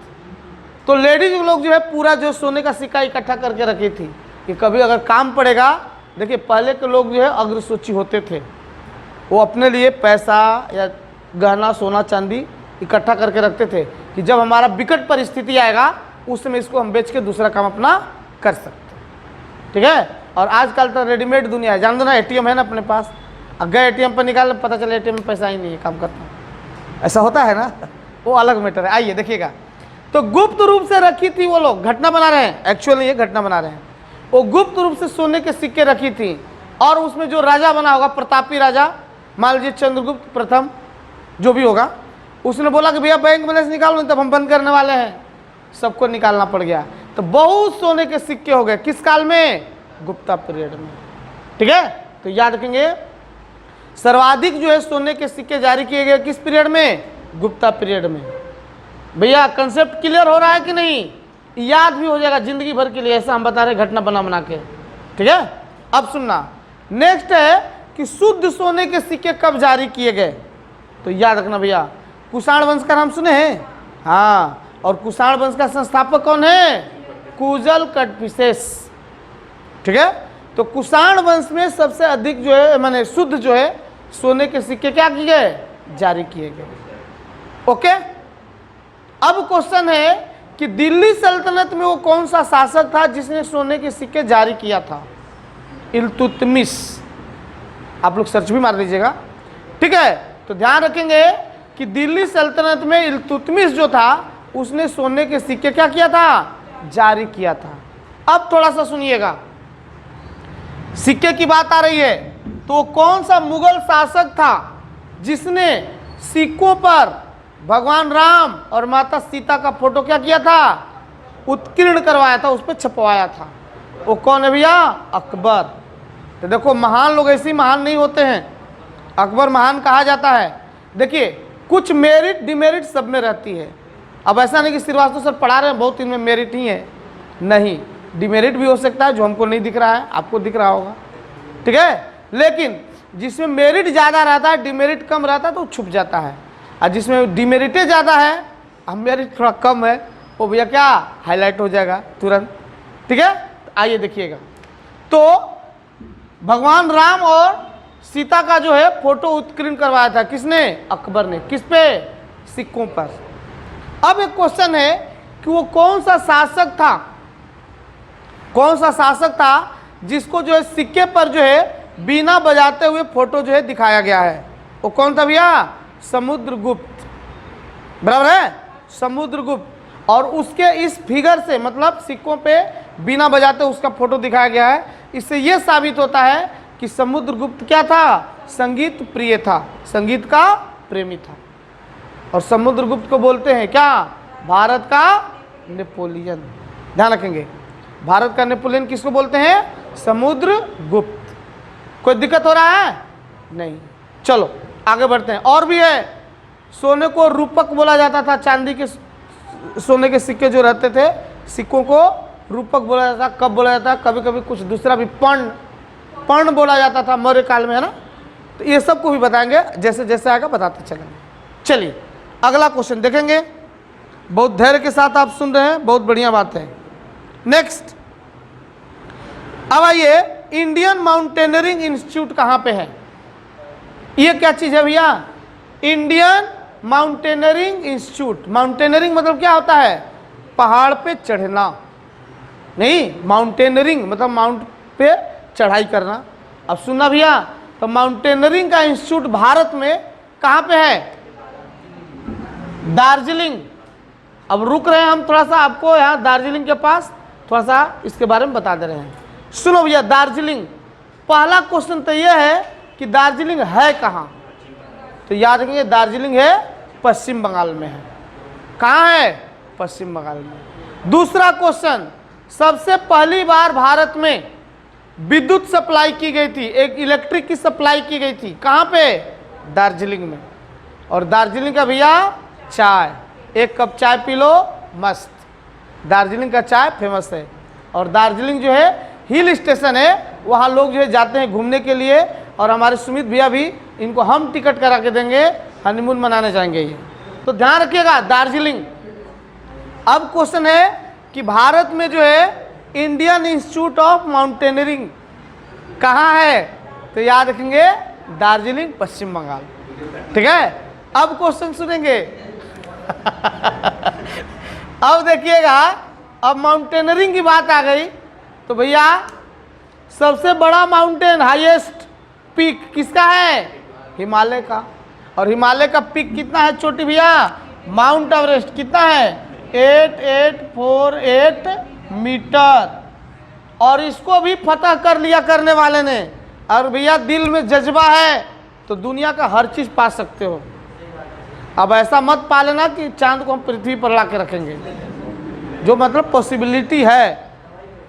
तो लेडीज लोग जो है पूरा जो सोने का सिक्का इकट्ठा करके रखी थी कि कभी अगर काम पड़ेगा। देखिए पहले के लोग जो है अग्रसूची होते थे, वो अपने लिए पैसा या गहना सोना चांदी इकट्ठा करके रखते थे कि जब हमारा विकट परिस्थिति आएगा उस समय इसको हम बेच के दूसरा काम अपना कर सकते हैं। ठीक है, और आजकल तो रेडीमेड दुनिया है, जान दो ना, एटीएम है ना अपने पास, अब गए एटीएम पर निकाल, पता चला एटीएम में पैसा ही नहीं है, काम करता हूँ, ऐसा होता है ना, वो अलग मैटर है। आइए देखिएगा, तो गुप्त रूप से रखी थी वो लोग, घटना बना रहे हैं, एक्चुअली ये घटना बना रहे हैं। वो गुप्त रूप से सोने के सिक्के रखी थी, और उसमें जो राजा बना होगा, प्रतापी राजा, मान लीजिए चंद्रगुप्त प्रथम, जो भी होगा, उसने बोला कि भैया बैंक बैलेंस निकालो, नहीं तब हम बंद करने वाले हैं। सबको निकालना पड़ गया, तो बहुत सोने के सिक्के हो गए। किस काल में? गुप्ता पीरियड में। ठीक है, तो याद रखेंगे, सर्वाधिक जो है सोने के सिक्के जारी किए गए किस पीरियड में? गुप्ता पीरियड में। भैया कंसेप्ट क्लियर हो रहा है कि नहीं? याद भी हो जाएगा जिंदगी भर के लिए, ऐसा हम बता रहे घटना बना के। ठीक है, अब सुनना, नेक्स्ट है कि शुद्ध सोने के सिक्के कब जारी किए गए? तो याद रखना भैया, कुषाण वंश का नाम सुने हैं? हाँ, और कुषाण वंश का संस्थापक कौन है? कुजल कटपिसेस। ठीक है, तो कुषाण वंश में सबसे अधिक जो है, माने शुद्ध जो है सोने के सिक्के क्या किए गए? जारी किए गए। ओके, अब क्वेश्चन है कि दिल्ली सल्तनत में वो कौन सा शासक था जिसने सोने के सिक्के जारी किया था? इल्तुतमिश। आप लोग सर्च भी मार लीजिएगा। ठीक है, तो ध्यान रखेंगे कि दिल्ली सल्तनत में इल्तुतमिश जो था उसने सोने के सिक्के क्या किया था? जारी किया था। अब थोड़ा सा सुनिएगा, सिक्के की बात आ रही है, तो कौन सा मुगल शासक था जिसने सिक्कों पर भगवान राम और माता सीता का फोटो क्या किया था? उत्कीर्ण करवाया था, उस पर छपवाया था। वो कौन है भैया? अकबर। तो देखो महान लोग ऐसे ही महान नहीं होते हैं, अकबर महान कहा जाता है। देखिए कुछ मेरिट डिमेरिट सब में रहती है। अब ऐसा नहीं कि श्रीवास्तव सर पढ़ा रहे हैं बहुत इनमें मेरिट ही है, नहीं, डिमेरिट भी हो सकता है जो हमको नहीं दिख रहा है, आपको दिख रहा होगा। ठीक है, लेकिन जिसमें मेरिट ज़्यादा रहता है डिमेरिट कम रहता है तो छुप जाता है, और जिसमें डिमेरिटे ज़्यादा है और मेरिट थोड़ा कम है वो भैया क्या हाईलाइट हो जाएगा तुरंत। ठीक है, आइए देखिएगा, तो भगवान राम और सीता का जो है फोटो उत्कीर्ण करवाया था किसने? अकबर ने। किस पे? सिक्कों पर। अब एक क्वेश्चन है कि वो कौन सा शासक था, कौन सा शासक था जिसको जो है सिक्के पर जो है बीना बजाते हुए फोटो जो है दिखाया गया है? वो कौन था भैया? समुद्रगुप्त। बराबर है, समुद्रगुप्त। और उसके इस फिगर से, मतलब सिक्कों पे बीना बजाते उसका फोटो दिखाया गया है, इससे यह साबित होता है कि समुद्रगुप्त क्या था? संगीत प्रिय था, संगीत का प्रेमी था। और समुद्रगुप्त को बोलते हैं क्या? भारत का नेपोलियन। ध्यान रखेंगे, भारत का नेपोलियन किसको बोलते हैं? समुद्रगुप्त। कोई दिक्कत हो रहा है? नहीं। चलो आगे बढ़ते हैं। और भी है, सोने को रूपक बोला जाता था, चांदी के सोने के सिक्के जो रहते थे, सिक्कों को रूपक बोला जाता था। कब बोला जाता? कभी कभी कुछ दूसरा भी पर्ण बोला जाता था मौर्य काल में, है ना। तो ये सब को भी बताएंगे, जैसे जैसे आएगा बताते चलेंगे। चलिए अगला क्वेश्चन देखेंगे। बहुत धैर्य के साथ आप सुन रहे हैं, बहुत बढ़िया बात है। नेक्स्ट, अब आइए, इंडियन माउंटेनियरिंग इंस्टीट्यूट कहाँ पे है? ये क्या चीज़ है भैया? Indian mountaineering institute. माउंटेनियरिंग मतलब क्या होता है? पहाड़ पे चढ़ना। नहीं, माउंटेनियरिंग मतलब माउंट पे चढ़ाई करना। अब सुनना भैया, तो माउंटेनियरिंग का इंस्टीट्यूट भारत में कहाँ पे है? दार्जिलिंग। अब रुक रहे हैं हम, थोड़ा सा आपको यहाँ दार्जिलिंग के पास थोड़ा सा इसके बारे में बता दे रहे हैं। सुनो भैया, दार्जिलिंग, पहला क्वेश्चन तो यह है कि दार्जिलिंग है कहाँ? तो याद रखेंगे, दार्जिलिंग है पश्चिम बंगाल में है। कहाँ है? पश्चिम बंगाल में। दूसरा क्वेश्चन, सबसे पहली बार भारत में विद्युत सप्लाई की गई थी, एक इलेक्ट्रिक की सप्लाई की गई थी, कहाँ पे? दार्जिलिंग में। और दार्जिलिंग का भैया चाय, एक कप चाय पी लो, मस्त। दार्जिलिंग का चाय फेमस है। और दार्जिलिंग जो है हिल स्टेशन है, वहाँ लोग जो है जाते हैं घूमने के लिए। और हमारे सुमित भैया भी, इनको हम टिकट करा के देंगे, हनीमून मनाने जाएंगे ये। तो ध्यान रखिएगा, दार्जिलिंग। अब क्वेश्चन है कि भारत में जो है इंडियन इंस्टीट्यूट ऑफ माउंटेनियरिंग कहाँ है? तो याद रखेंगे, दार्जिलिंग, पश्चिम बंगाल। ठीक है, अब क्वेश्चन सुनेंगे। अब देखिएगा, अब माउंटेनियरिंग की बात आ गई तो भैया सबसे बड़ा माउंटेन, हाईएस्ट पीक किसका है? हिमालय का। और हिमालय का पीक कितना है चोटी भैया? Mount Everest. कितना है? 8848 मीटर। और इसको भी फतह कर लिया करने वाले ने। और भैया दिल में जज्बा है तो दुनिया का हर चीज़ पा सकते हो। अब ऐसा मत पा लेना कि चांद को हम पृथ्वी पर ला के रखेंगे, जो मतलब पॉसिबिलिटी है।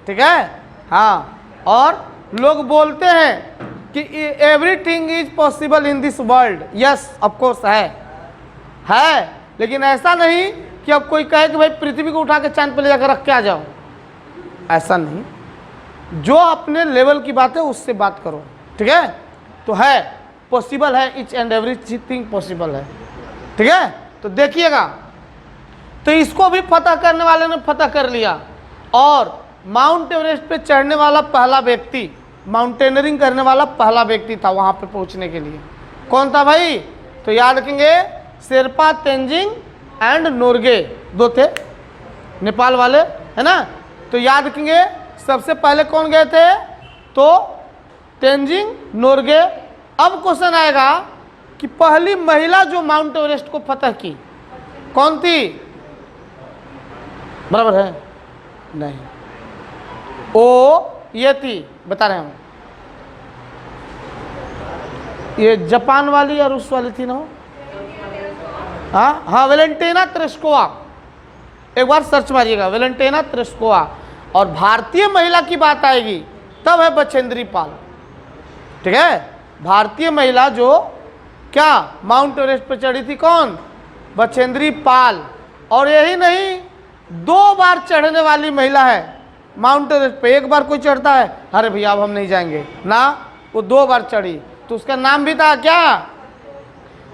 ठीक है, हाँ। और लोग बोलते हैं कि everything is possible in this world. Yes of course है, लेकिन ऐसा नहीं कि अब कोई कहे कि भाई पृथ्वी को उठा के चांद पे ले जाकर रख के आ जाओ, ऐसा नहीं। जो अपने लेवल की बात है उससे बात करो। ठीक है, तो है, पॉसिबल है, इच एंड एवरीथिंग पॉसिबल है। ठीक है, तो देखिएगा, तो इसको भी फतह करने वाले ने फतह कर लिया। और माउंट एवरेस्ट पे चढ़ने वाला पहला व्यक्ति, माउंटेनियरिंग करने वाला पहला व्यक्ति था वहाँ पे पहुँचने के लिए। कौन था भाई? तो याद रखेंगे, शेरपा तेंजिंग एंड नोरगे, दो थे नेपाल वाले, है ना। तो याद रखेंगे, सबसे पहले कौन गए थे? तो तेंजिंग नोरगे। अब क्वेश्चन आएगा कि पहली महिला जो माउंट एवरेस्ट को फतह की कौन थी? बराबर है? नहीं, ये थी, बता रहे हैं, ये जापान वाली और रूस वाली थी ना। हाँ, वेलेंटिना तेरेस्कोवा। एक बार सर्च मारिएगा, वेलेंटिना तेरेस्कोवा। और भारतीय महिला की बात आएगी तब है बछेंद्री पाल। ठीक है, भारतीय महिला जो क्या माउंट एवरेस्ट पर चढ़ी थी, कौन? बछेंद्री पाल। और यही नहीं, 2 बार चढ़ने वाली महिला है माउंट एवरेस्ट पे। एक बार कोई चढ़ता है, अरे भैया अब हम नहीं जाएंगे ना, वो 2 बार चढ़ी। तो उसका नाम भी था क्या?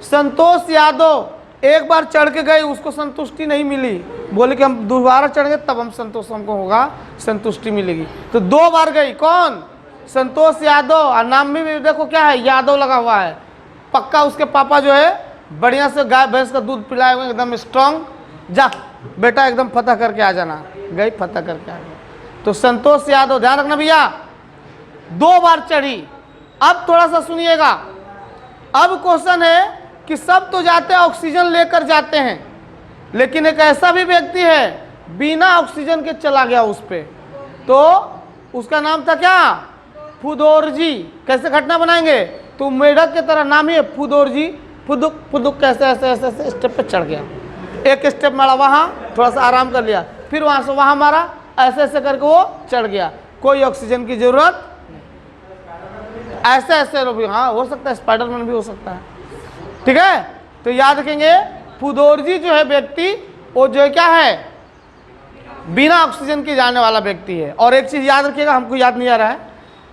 संतोष यादव। एक बार चढ़ के गए, उसको संतुष्टि नहीं मिली, बोले कि हम दोबारा चढ़ गए तब हम संतोष, हमको होगा संतुष्टि मिलेगी। तो 2 बार गई। कौन? संतोष यादव। और नाम भी देखो क्या है, यादव लगा हुआ है। पक्का उसके पापा जो है बढ़िया से गाय भैंस का दूध पिलाए हुए, एकदम स्ट्रांग। जा बेटा एकदम फतह करके आ जाना। गई, फतह करके आ गई। तो संतोष यादव, ध्यान रखना भैया, 2 बार चढ़ी। अब थोड़ा सा सुनिएगा। अब क्वेश्चन है कि सब तो जाते हैं ऑक्सीजन लेकर जाते हैं, लेकिन एक ऐसा भी व्यक्ति है बिना ऑक्सीजन के चला गया उस पे। तो उसका नाम था क्या? फुदोरजी। कैसे घटना बनाएंगे? तो मेढक की तरह नाम ही है फुदोरजी, फुदुक फुदुक कैसे ऐसे ऐसे ऐसे स्टेप पे चढ़ गया, एक स्टेप मारा वहाँ, थोड़ा सा आराम कर लिया, फिर वहाँ से वहाँ मारा, ऐसे ऐसे करके वो चढ़ गया, कोई ऑक्सीजन की जरूरत, ऐसे ऐसे भी, हाँ हो सकता है, स्पाइडरमैन भी हो सकता है, ठीक है। तो याद रखेंगे फुदोरजी जो है व्यक्ति, वो जो है क्या है, बिना ऑक्सीजन के जाने वाला व्यक्ति है। और एक चीज याद रखिएगा, हमको याद नहीं आ रहा है,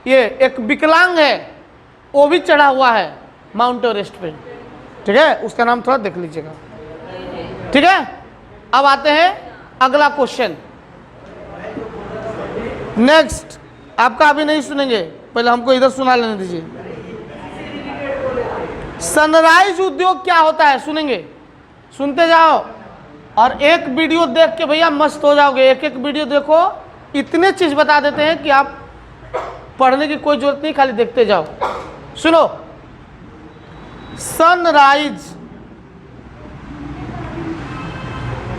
ये एक विकलांग है, वो भी चढ़ा हुआ है माउंट एवरेस्ट पे, ठीक है, उसका नाम थोड़ा देख लीजिएगा, ठीक है। अब आते हैं अगला क्वेश्चन, नेक्स्ट। आपका अभी नहीं सुनेंगे, पहले हमको इधर सुना लेने दीजिए। सनराइज उद्योग क्या होता है, सुनेंगे, सुनते जाओ, और एक वीडियो देख के भैया मस्त हो जाओगे, एक एक वीडियो देखो, इतने चीज बता देते हैं कि आप पढ़ने की कोई जरूरत नहीं, खाली देखते जाओ। सुनो, सनराइज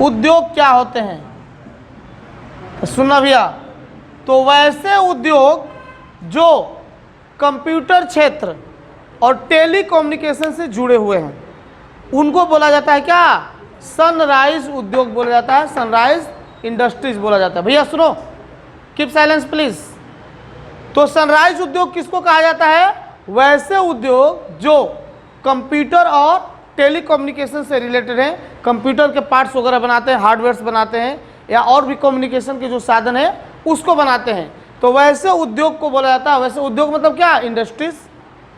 उद्योग क्या होते हैं, सुनना भैया। तो वैसे उद्योग जो कंप्यूटर क्षेत्र और टेलीकम्युनिकेशन से जुड़े हुए हैं, उनको बोला जाता है क्या, सनराइज उद्योग बोला जाता है, सनराइज इंडस्ट्रीज बोला जाता है। भैया सुनो, कीप साइलेंस प्लीज। तो सनराइज उद्योग किसको कहा जाता है, वैसे उद्योग जो कंप्यूटर और टेलीकम्युनिकेशन से रिलेटेड हैं, कंप्यूटर के पार्ट्स वगैरह बनाते हैं, हार्डवेयर्स बनाते हैं, या और भी कम्युनिकेशन के जो साधन है उसको बनाते हैं, तो वैसे उद्योग को बोला जाता है। वैसे उद्योग मतलब क्या, इंडस्ट्रीज,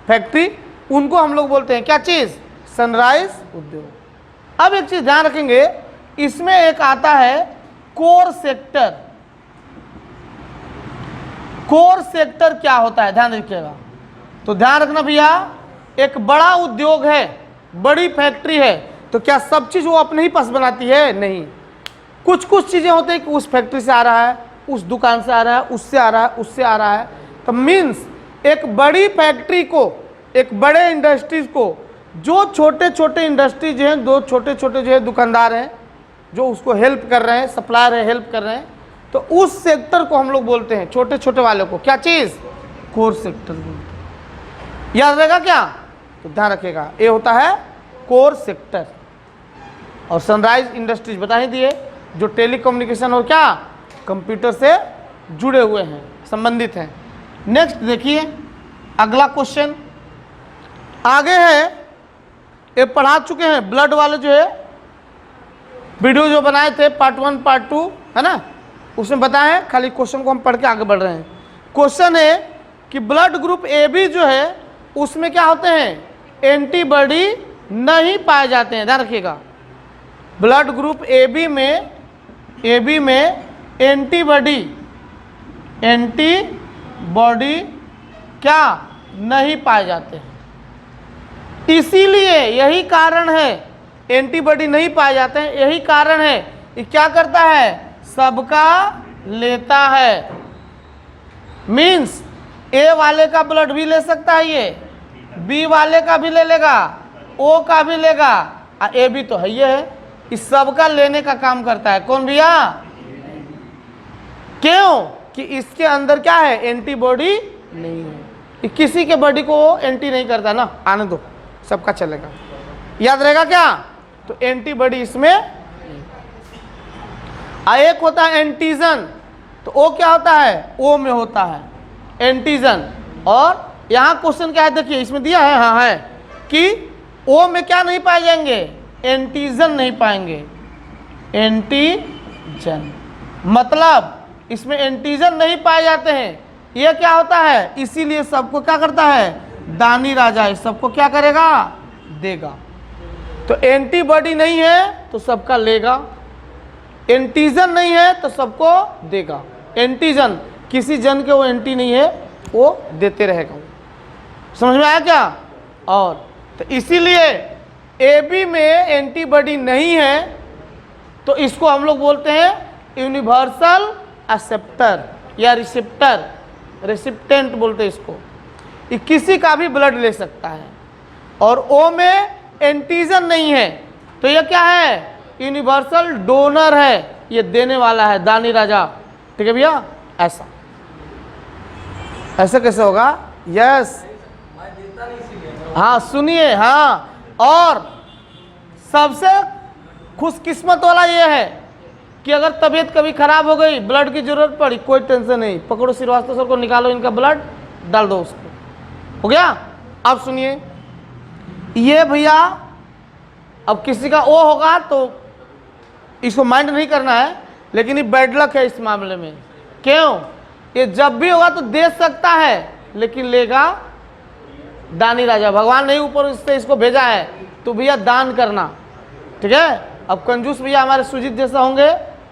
फैक्ट्री, उनको हम लोग बोलते हैं क्या चीज़, सनराइज उद्योग। अब एक चीज़ ध्यान रखेंगे, इसमें एक आता है कोर सेक्टर। कोर सेक्टर क्या होता है, ध्यान रखिएगा। तो ध्यान रखना भैया, एक बड़ा उद्योग है, बड़ी फैक्ट्री है, तो क्या सब चीज़ वो अपने ही पास बनाती है, नहीं, कुछ कुछ चीज़ें होती हैं कि उस फैक्ट्री से आ रहा है, उस दुकान से आ रहा है, उससे आ रहा है, उससे आ रहा है। तो मीन्स एक बड़ी फैक्ट्री को, एक बड़े इंडस्ट्रीज को, जो छोटे छोटे इंडस्ट्रीज हैं, दो छोटे छोटे जो है दुकानदार हैं, जो उसको हेल्प कर रहे हैं, सप्लायर है, हेल्प कर रहे हैं, तो उस सेक्टर को हम लोग बोलते हैं, छोटे छोटे वाले को क्या चीज़, कोर सेक्टर बोलते हैं। याद रहेगा क्या, तो ध्यान रखिएगा, ये होता है कोर सेक्टर। और सनराइज इंडस्ट्रीज बता ही दिए, जो टेलीकम्युनिकेशन और क्या कंप्यूटर से जुड़े हुए हैं, संबंधित हैं। नेक्स्ट देखिए अगला क्वेश्चन आगे है, ये पढ़ा चुके हैं, ब्लड वाले जो है वीडियो जो बनाए थे पार्ट 1 पार्ट 2 है ना, उसमें बताए हैं, खाली क्वेश्चन को हम पढ़ के आगे बढ़ रहे हैं। क्वेश्चन है कि ब्लड ग्रुप ए बी जो है उसमें क्या होते हैं, एंटीबॉडी नहीं पाए जाते हैं, ध्यान रखिएगा। ब्लड ग्रुप ए बी में एंटीबॉडी क्या नहीं पाए जाते हैं, इसीलिए यही कारण है, एंटीबॉडी नहीं पाए जाते हैं, यही कारण है ये क्या करता है, सबका लेता है। मीन्स ए वाले का ब्लड भी ले सकता है, ये बी वाले का भी ले लेगा, ओ का भी लेगा, और ए भी तो है ये है, इस सबका लेने का काम करता है। कौन भैया, क्यों कि इसके अंदर क्या है, एंटीबॉडी नहीं है, किसी के बॉडी को एंटी नहीं करता ना, आने दो, सबका चलेगा। याद रहेगा क्या, तो एंटीबॉडी इसमें, एक होता है एंटीजन, तो ओ क्या होता है, ओ में होता है एंटीजन। और यहाँ क्वेश्चन क्या है, देखिए इसमें दिया है, हाँ है कि ओ में क्या नहीं पाए जाएंगे, एंटीजन नहीं पाएंगे, एंटीजन मतलब इसमें एंटीजन नहीं पाए जाते हैं, ये क्या होता है, इसीलिए सबको क्या करता है, दानी राजा इस सबको क्या करेगा, देगा। तो एंटीबॉडी नहीं है तो सबका लेगा, एंटीजन नहीं है तो सबको देगा। एंटीजन किसी जन के वो एंटी नहीं है, वो देते रहेगा। समझ में आया क्या। और तो इसीलिए ए बी में एंटीबॉडी नहीं है, तो इसको हम लोग बोलते हैं यूनिवर्सल एक्सेप्टर या रिसेप्टर, रेसिप्टेंट बोलते हैं इसको। ये किसी का भी ब्लड ले सकता है। और ओ में एंटीजन नहीं है, तो ये क्या है, यूनिवर्सल डोनर है, ये देने वाला है, दानी राजा। ठीक है भैया, ऐसा ऐसे कैसे होगा, यस हाँ सुनिए, हाँ, और सबसे खुशकिस्मत वाला ये है कि अगर तबीयत कभी खराब हो गई, ब्लड की जरूरत पड़ी, कोई टेंशन नहीं, पकड़ो श्रीवास्तव सर को, निकालो इनका ब्लड, डाल दो उसको, हो गया। अब सुनिए, ये भैया अब किसी का ओ होगा तो इसको माइंड नहीं करना है, लेकिन ये बैड लक है इस मामले में। क्यों? ये जब भी होगा तो दे सकता है, लेकिन लेगा दानी राजा, भगवान ने ऊपर इससे इसको भेजा है, तो भैया दान करना, ठीक है। अब कंजूस भैया हमारे सुजीत जैसा होंगे,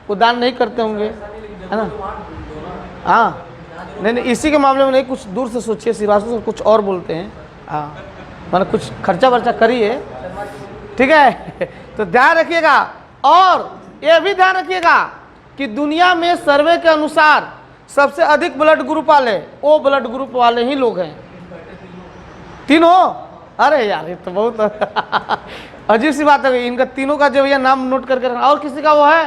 वो दान नहीं करते होंगे, है ना। हाँ, नहीं, इसी के मामले में नहीं, कुछ दूर से सोचिए, श्रीवास्तव सर कुछ और बोलते हैं। हाँ, मैंने कुछ खर्चा वर्चा करिए, ठीक है। तो ध्यान रखिएगा, और ये भी ध्यान रखिएगा कि दुनिया में सर्वे के अनुसार सबसे अधिक ब्लड ग्रुप वाले ओ ब्लड ग्रुप वाले ही लोग हैं। तीनों, अरे यार ये तो बहुत अजीब सी बात है। इनका तीनों का जो भैया नाम नोट करके रखना। और किसी का वो है?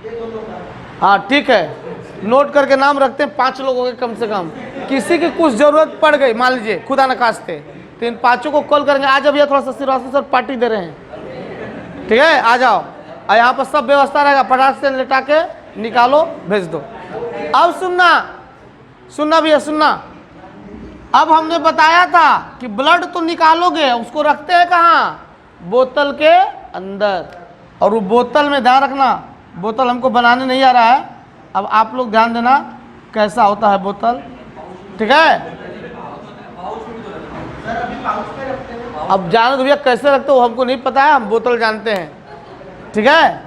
ये दोनों का। हाँ ठीक है, नोट करके नाम रखते हैं, 5 लोगों के कम से कम। किसी की कुछ जरूरत पड़ गई, मान लीजिए खुदा न खास्ते, तो इन 5 को कॉल करेंगे, आज भैया थोड़ा सा श्रीवास्तव सर पार्टी दे रहे हैं, ठीक है, आ जाओ। और यहाँ पर सब व्यवस्था रहेगा, पटाख से लेटा के निकालो, भेज दो। अब सुनना भैया, सुनना। अब हमने बताया था कि ब्लड तो निकालोगे, उसको रखते हैं कहाँ? बोतल के अंदर। और वो बोतल में ध्यान रखना, बोतल हमको बनाने नहीं आ रहा है, अब आप लोग ध्यान देना कैसा होता है बोतल, ठीक है। अब जानो तो भैया कैसे रखते हो हमको नहीं पता है, हम बोतल जानते हैं, ठीक है।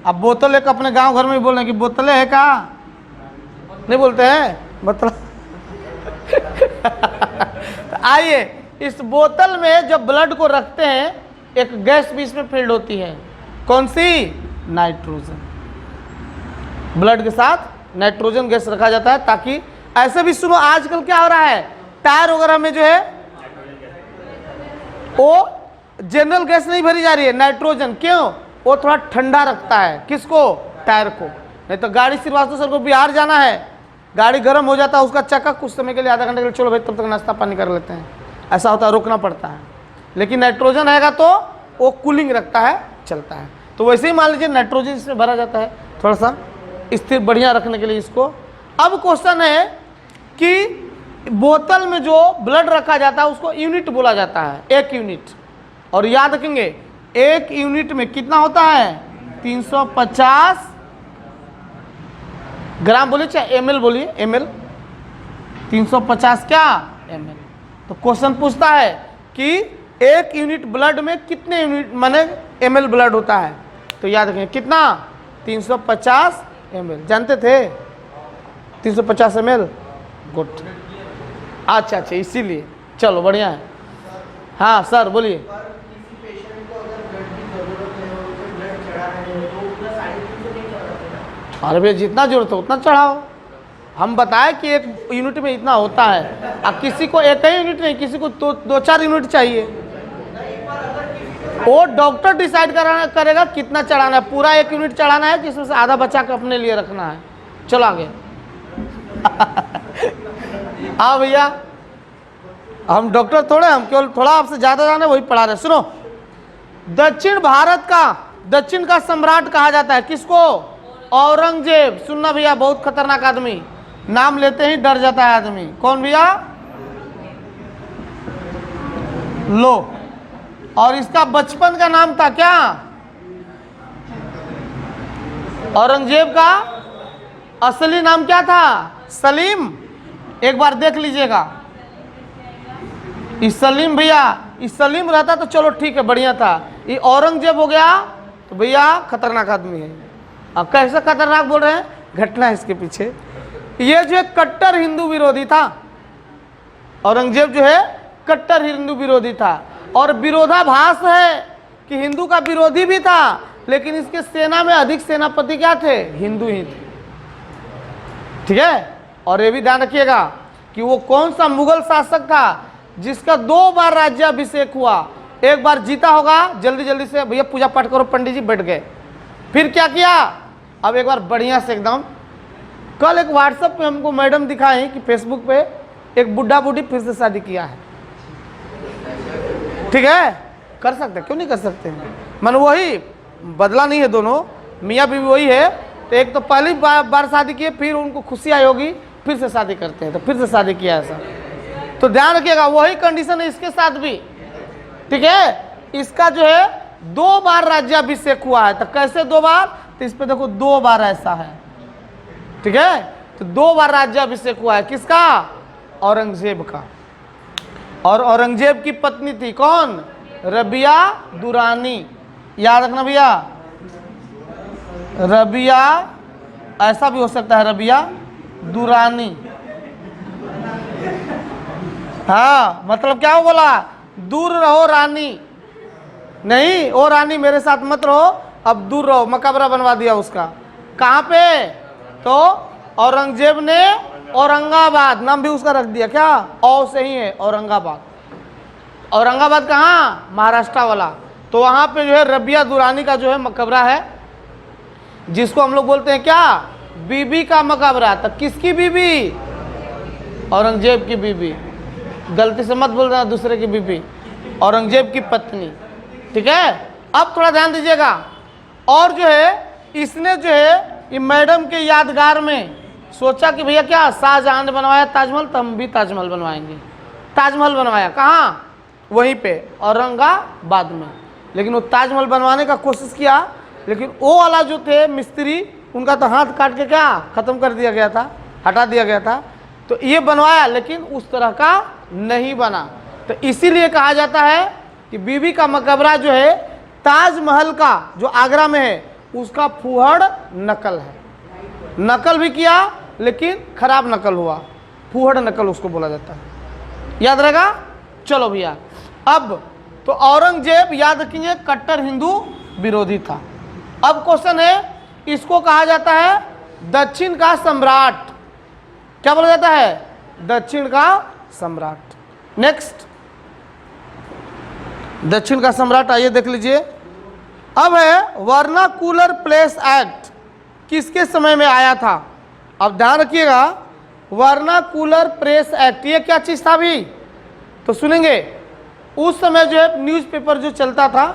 अब बोतल एक अपने गांव घर में भी बोल रहे हैं कि बोतलें है कहाँ, नहीं बोलते हैं मतलब। आइए, इस बोतल में जब ब्लड को रखते हैं, एक गैस भी इसमें फील्ड होती है, कौन सी? नाइट्रोजन। ब्लड के साथ नाइट्रोजन गैस रखा जाता है, ताकि ऐसे भी सुनो, आजकल क्या हो रहा है, टायर वगैरह में जो है वो जनरल गैस नहीं भरी जा रही है, नाइट्रोजन। क्यों? वो थोड़ा ठंडा रखता है, किसको? टायर को। नहीं तो गाड़ी श्रीवास्तव सर को बिहार जाना है, गाड़ी गर्म हो जाता है, उसका चक्का कुछ समय के लिए, आधा घंटे के लिए, चलो भाई तब तक नाश्ता पानी कर लेते हैं, ऐसा होता है, रोकना पड़ता है। लेकिन नाइट्रोजन रहेगा तो वो कूलिंग रखता है, चलता है। तो वैसे ही मान लीजिए नाइट्रोजन इसमें भरा जाता है, थोड़ा सा स्थिर बढ़िया रखने के लिए इसको। अब क्वेश्चन है कि बोतल में जो ब्लड रखा जाता है उसको यूनिट बोला जाता है, 1 यूनिट। और याद रखेंगे 1 यूनिट में कितना होता है? 350 ग्राम बोलिए, चाहे ml बोलिए, ml 350 क्या ml। तो क्वेश्चन पूछता है कि 1 यूनिट ब्लड में कितने यूनिट माने ml ब्लड होता है? तो याद रखेंगे कितना? 350 ml। जानते थे 350 ml? गुड, अच्छा, इसीलिए, चलो बढ़िया है। हाँ सर बोलिए। किसी पेशेंट को अगर ब्लड की जरूरत है और उसे ब्लड चढ़ा रहे हो तो पूरा 350 नहीं चढ़ाते ना? अरे भैया जितना जरूरत है उतना चढ़ाओ, हम बताए कि 1 यूनिट में इतना होता है। अब किसी को 1 ही यूनिट नहीं, किसी को 2-4 यूनिट चाहिए, वो डॉक्टर डिसाइड करेगा कितना चढ़ाना है। पूरा 1 यूनिट चढ़ाना है, जिसमें से आधा बचा के अपने लिए रखना है। चलो आगे। हाँ भैया, हम डॉक्टर थोड़े, हम केवल थोड़ा आपसे ज़्यादा जाने वही पढ़ा रहे। सुनो, दक्षिण भारत का, दक्षिण का सम्राट कहा जाता है किसको? औरंगजेब। सुनना भैया, बहुत खतरनाक आदमी, नाम लेते ही डर जाता है आदमी। कौन भैया? लो, और इसका बचपन का नाम था क्या? औरंगजेब का असली नाम क्या था? सलीम। एक बार देख लीजिएगा, इस सलीम भैया, इस सलीम रहता तो चलो ठीक है, बढ़िया था। ये औरंगजेब हो गया तो भैया खतरनाक आदमी है। अब कैसे खतरनाक बोल रहे हैं? घटना है इसके पीछे। ये जो है कट्टर हिंदू विरोधी था, औरंगजेब जो है कट्टर हिंदू विरोधी था। और विरोधाभास है कि हिंदू का विरोधी भी था, लेकिन इसके सेना में अधिक सेनापति क्या थे? हिंदू ही थे, ठीक है। और ये भी ध्यान रखिएगा कि वो कौन सा मुगल शासक था जिसका 2 बार राज्याभिषेक हुआ। एक बार जीता होगा, जल्दी जल्दी से भैया पूजा पाठ करो, पंडित जी बैठ गए। फिर क्या किया? अब एक बार बढ़िया से एकदम, कल एक व्हाट्सएप पे हमको मैडम दिखाई कि फेसबुक पे एक बुढ़ा बूढ़ी फिर से शादी किया है। ठीक है, कर सकते हैं, क्यों नहीं कर सकते हैं। मन वही बदला नहीं है, दोनों मियाँ बीवी वही है। तो एक तो पहली बार शादी किए, फिर उनको खुशी आई होगी, फिर से शादी करते हैं, तो फिर से शादी किया ऐसा। तो ध्यान रखिएगा, वही कंडीशन है इसके साथ भी, ठीक है। इसका जो है 2 बार राज्याभिषेक हुआ है। तो कैसे 2 बार, तो इस पे देखो 2 बार ऐसा है, ठीक है। तो 2 बार राज्याभिषेक हुआ है, किसका, औरंगजेब का। और औरंगजेब की पत्नी थी कौन, रबिया दुरानी, याद रखना भैया, रबिया, ऐसा भी हो सकता है रबिया दुरानी। हाँ, मतलब क्या हो बोला, दूर रहो रानी, नहीं ओ रानी मेरे साथ मत रहो, अब दूर रहो, मकबरा बनवा दिया उसका। कहाँ पे, तो औरंगजेब ने औरंगाबाद, नाम भी उसका रख दिया, क्या, औ से ही है औरंगाबाद। औरंगाबाद कहाँ, महाराष्ट्र वाला। तो वहाँ पे जो है रबिया दुरानी का जो है मकबरा है, जिसको हम लोग बोलते हैं क्या, बीबी का मकबरा। तो किसकी बीबी, औरंगजेब की बीबी, गलती से मत बोल रहा दूसरे की बीबी, औरंगजेब की पत्नी, ठीक है। अब थोड़ा ध्यान दीजिएगा, और जो है इसने जो है ये मैडम के यादगार में सोचा कि भैया क्या, शाहजहां ने बनवाया ताजमहल, तो हम भी ताजमहल बनवाएंगे। ताजमहल बनवाया कहाँ, वहीं पे औरंगाबाद में। लेकिन वो ताजमहल बनवाने का कोशिश किया, लेकिन वो वाला जो थे मिस्त्री, उनका तो हाथ काट के क्या ख़त्म कर दिया गया था, हटा दिया गया था। तो ये बनवाया, लेकिन उस तरह का नहीं बना। तो इसीलिए कहा जाता है कि बीबी का मकबरा जो है ताजमहल का जो आगरा में है, उसका फूहड़ नकल है। नकल भी किया, लेकिन खराब नकल हुआ, फूहड़ नकल उसको बोला जाता है, याद रहेगा। चलो भैया, अब तो औरंगजेब याद रखेंगे कट्टर हिंदू विरोधी था। अब क्वेश्चन है, इसको कहा जाता है दक्षिण का सम्राट। क्या बोला जाता है, दक्षिण का सम्राट। नेक्स्ट, दक्षिण का सम्राट, आइए देख लीजिए। अब है वर्नाकुलर प्लेस एक्ट, किसके समय में आया था। अब ध्यान रखिएगा, वर्नाकुलर प्रेस एक्ट, ये क्या चीज था भी, तो सुनेंगे। उस समय जो है न्यूज़पेपर जो चलता था,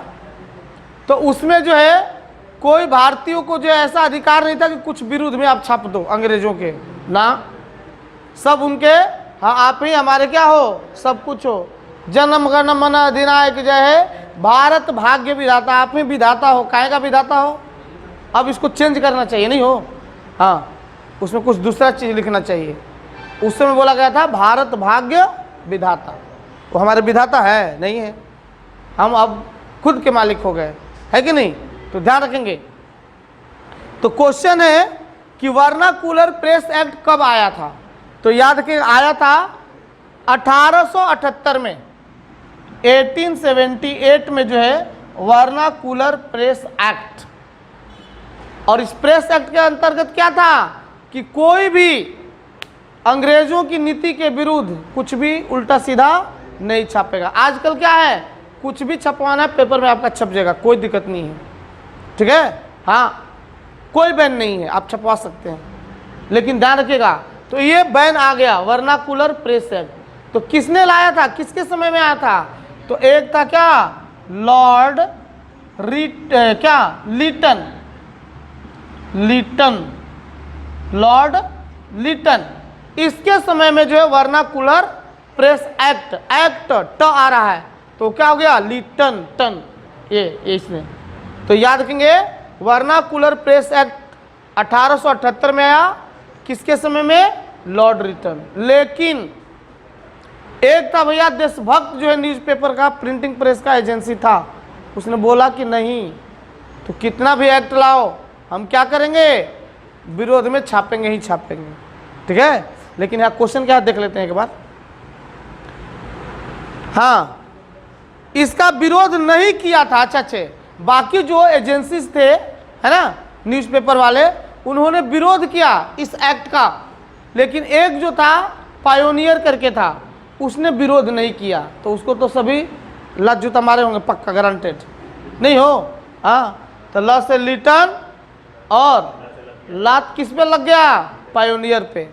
तो उसमें जो है कोई भारतीयों को जो ऐसा अधिकार नहीं था कि कुछ विरुद्ध में आप छाप दो अंग्रेजों के, ना, सब उनके, हाँ आप ही हमारे क्या हो, सब कुछ हो। जनम गण मन अधिनायक जय है, भारत भाग्य विधाता, आप ही विधाता हो, काहे का विधाता हो। अब इसको चेंज करना चाहिए, नहीं हो, हाँ उसमें कुछ दूसरा चीज़ लिखना चाहिए। उस समय बोला गया था भारत भाग्य विधाता, वो हमारे विधाता है नहीं है, हम अब खुद के मालिक हो गए, है कि नहीं। तो ध्यान रखेंगे। तो क्वेश्चन है कि वर्नाकुलर प्रेस एक्ट कब आया था, तो याद रखें आया था 1878 में, 1878 में जो है वर्नाकुलर प्रेस एक्ट। और इस प्रेस एक्ट के अंतर्गत क्या था कि कोई भी अंग्रेजों की नीति के विरुद्ध कुछ भी उल्टा सीधा नहीं छापेगा। आजकल क्या है, कुछ भी छपवाना है पेपर में आपका छप जाएगा, कोई दिक्कत नहीं है, ठीक है, हाँ कोई बैन नहीं है, आप छपवा सकते हैं। लेकिन ध्यान रखिएगा, तो ये बैन आ गया वर्नाकुलर प्रेस एक्ट। तो किसने लाया था, किसके समय में आया था, तो एक था क्या, लॉर्ड लिटन, लॉर्ड लिटन। इसके समय में जो है वर्नाकुलर प्रेस एक्ट, एक्ट ट आ रहा है, तो क्या हो गया, लिटन टन, ये इसमें। तो याद रखेंगे वर्नाकुलर प्रेस एक्ट 1878 में आया, किसके समय में, लॉर्ड लिटन। लेकिन एक था भैया देशभक्त जो है न्यूज़पेपर का, प्रिंटिंग प्रेस का एजेंसी था, उसने बोला कि नहीं, तो कितना भी एक्ट लाओ हम क्या करेंगे, विरोध में छापेंगे ही छापेंगे, ठीक है। लेकिन यहाँ क्वेश्चन क्या देख लेते हैं एक बार। हाँ, इसका विरोध नहीं किया था, अच्छे बाकी जो एजेंसीज थे, है ना, न्यूज़पेपर वाले, उन्होंने विरोध किया इस एक्ट का। लेकिन एक जो था पायोनियर करके था, उसने विरोध नहीं किया, तो उसको तो सभी लत जूता मारे होंगे पक्का, गारंटेड नहीं हो। हाँ, तो ल से लिटन और लात किस पे लग गया, पायोनियर पे।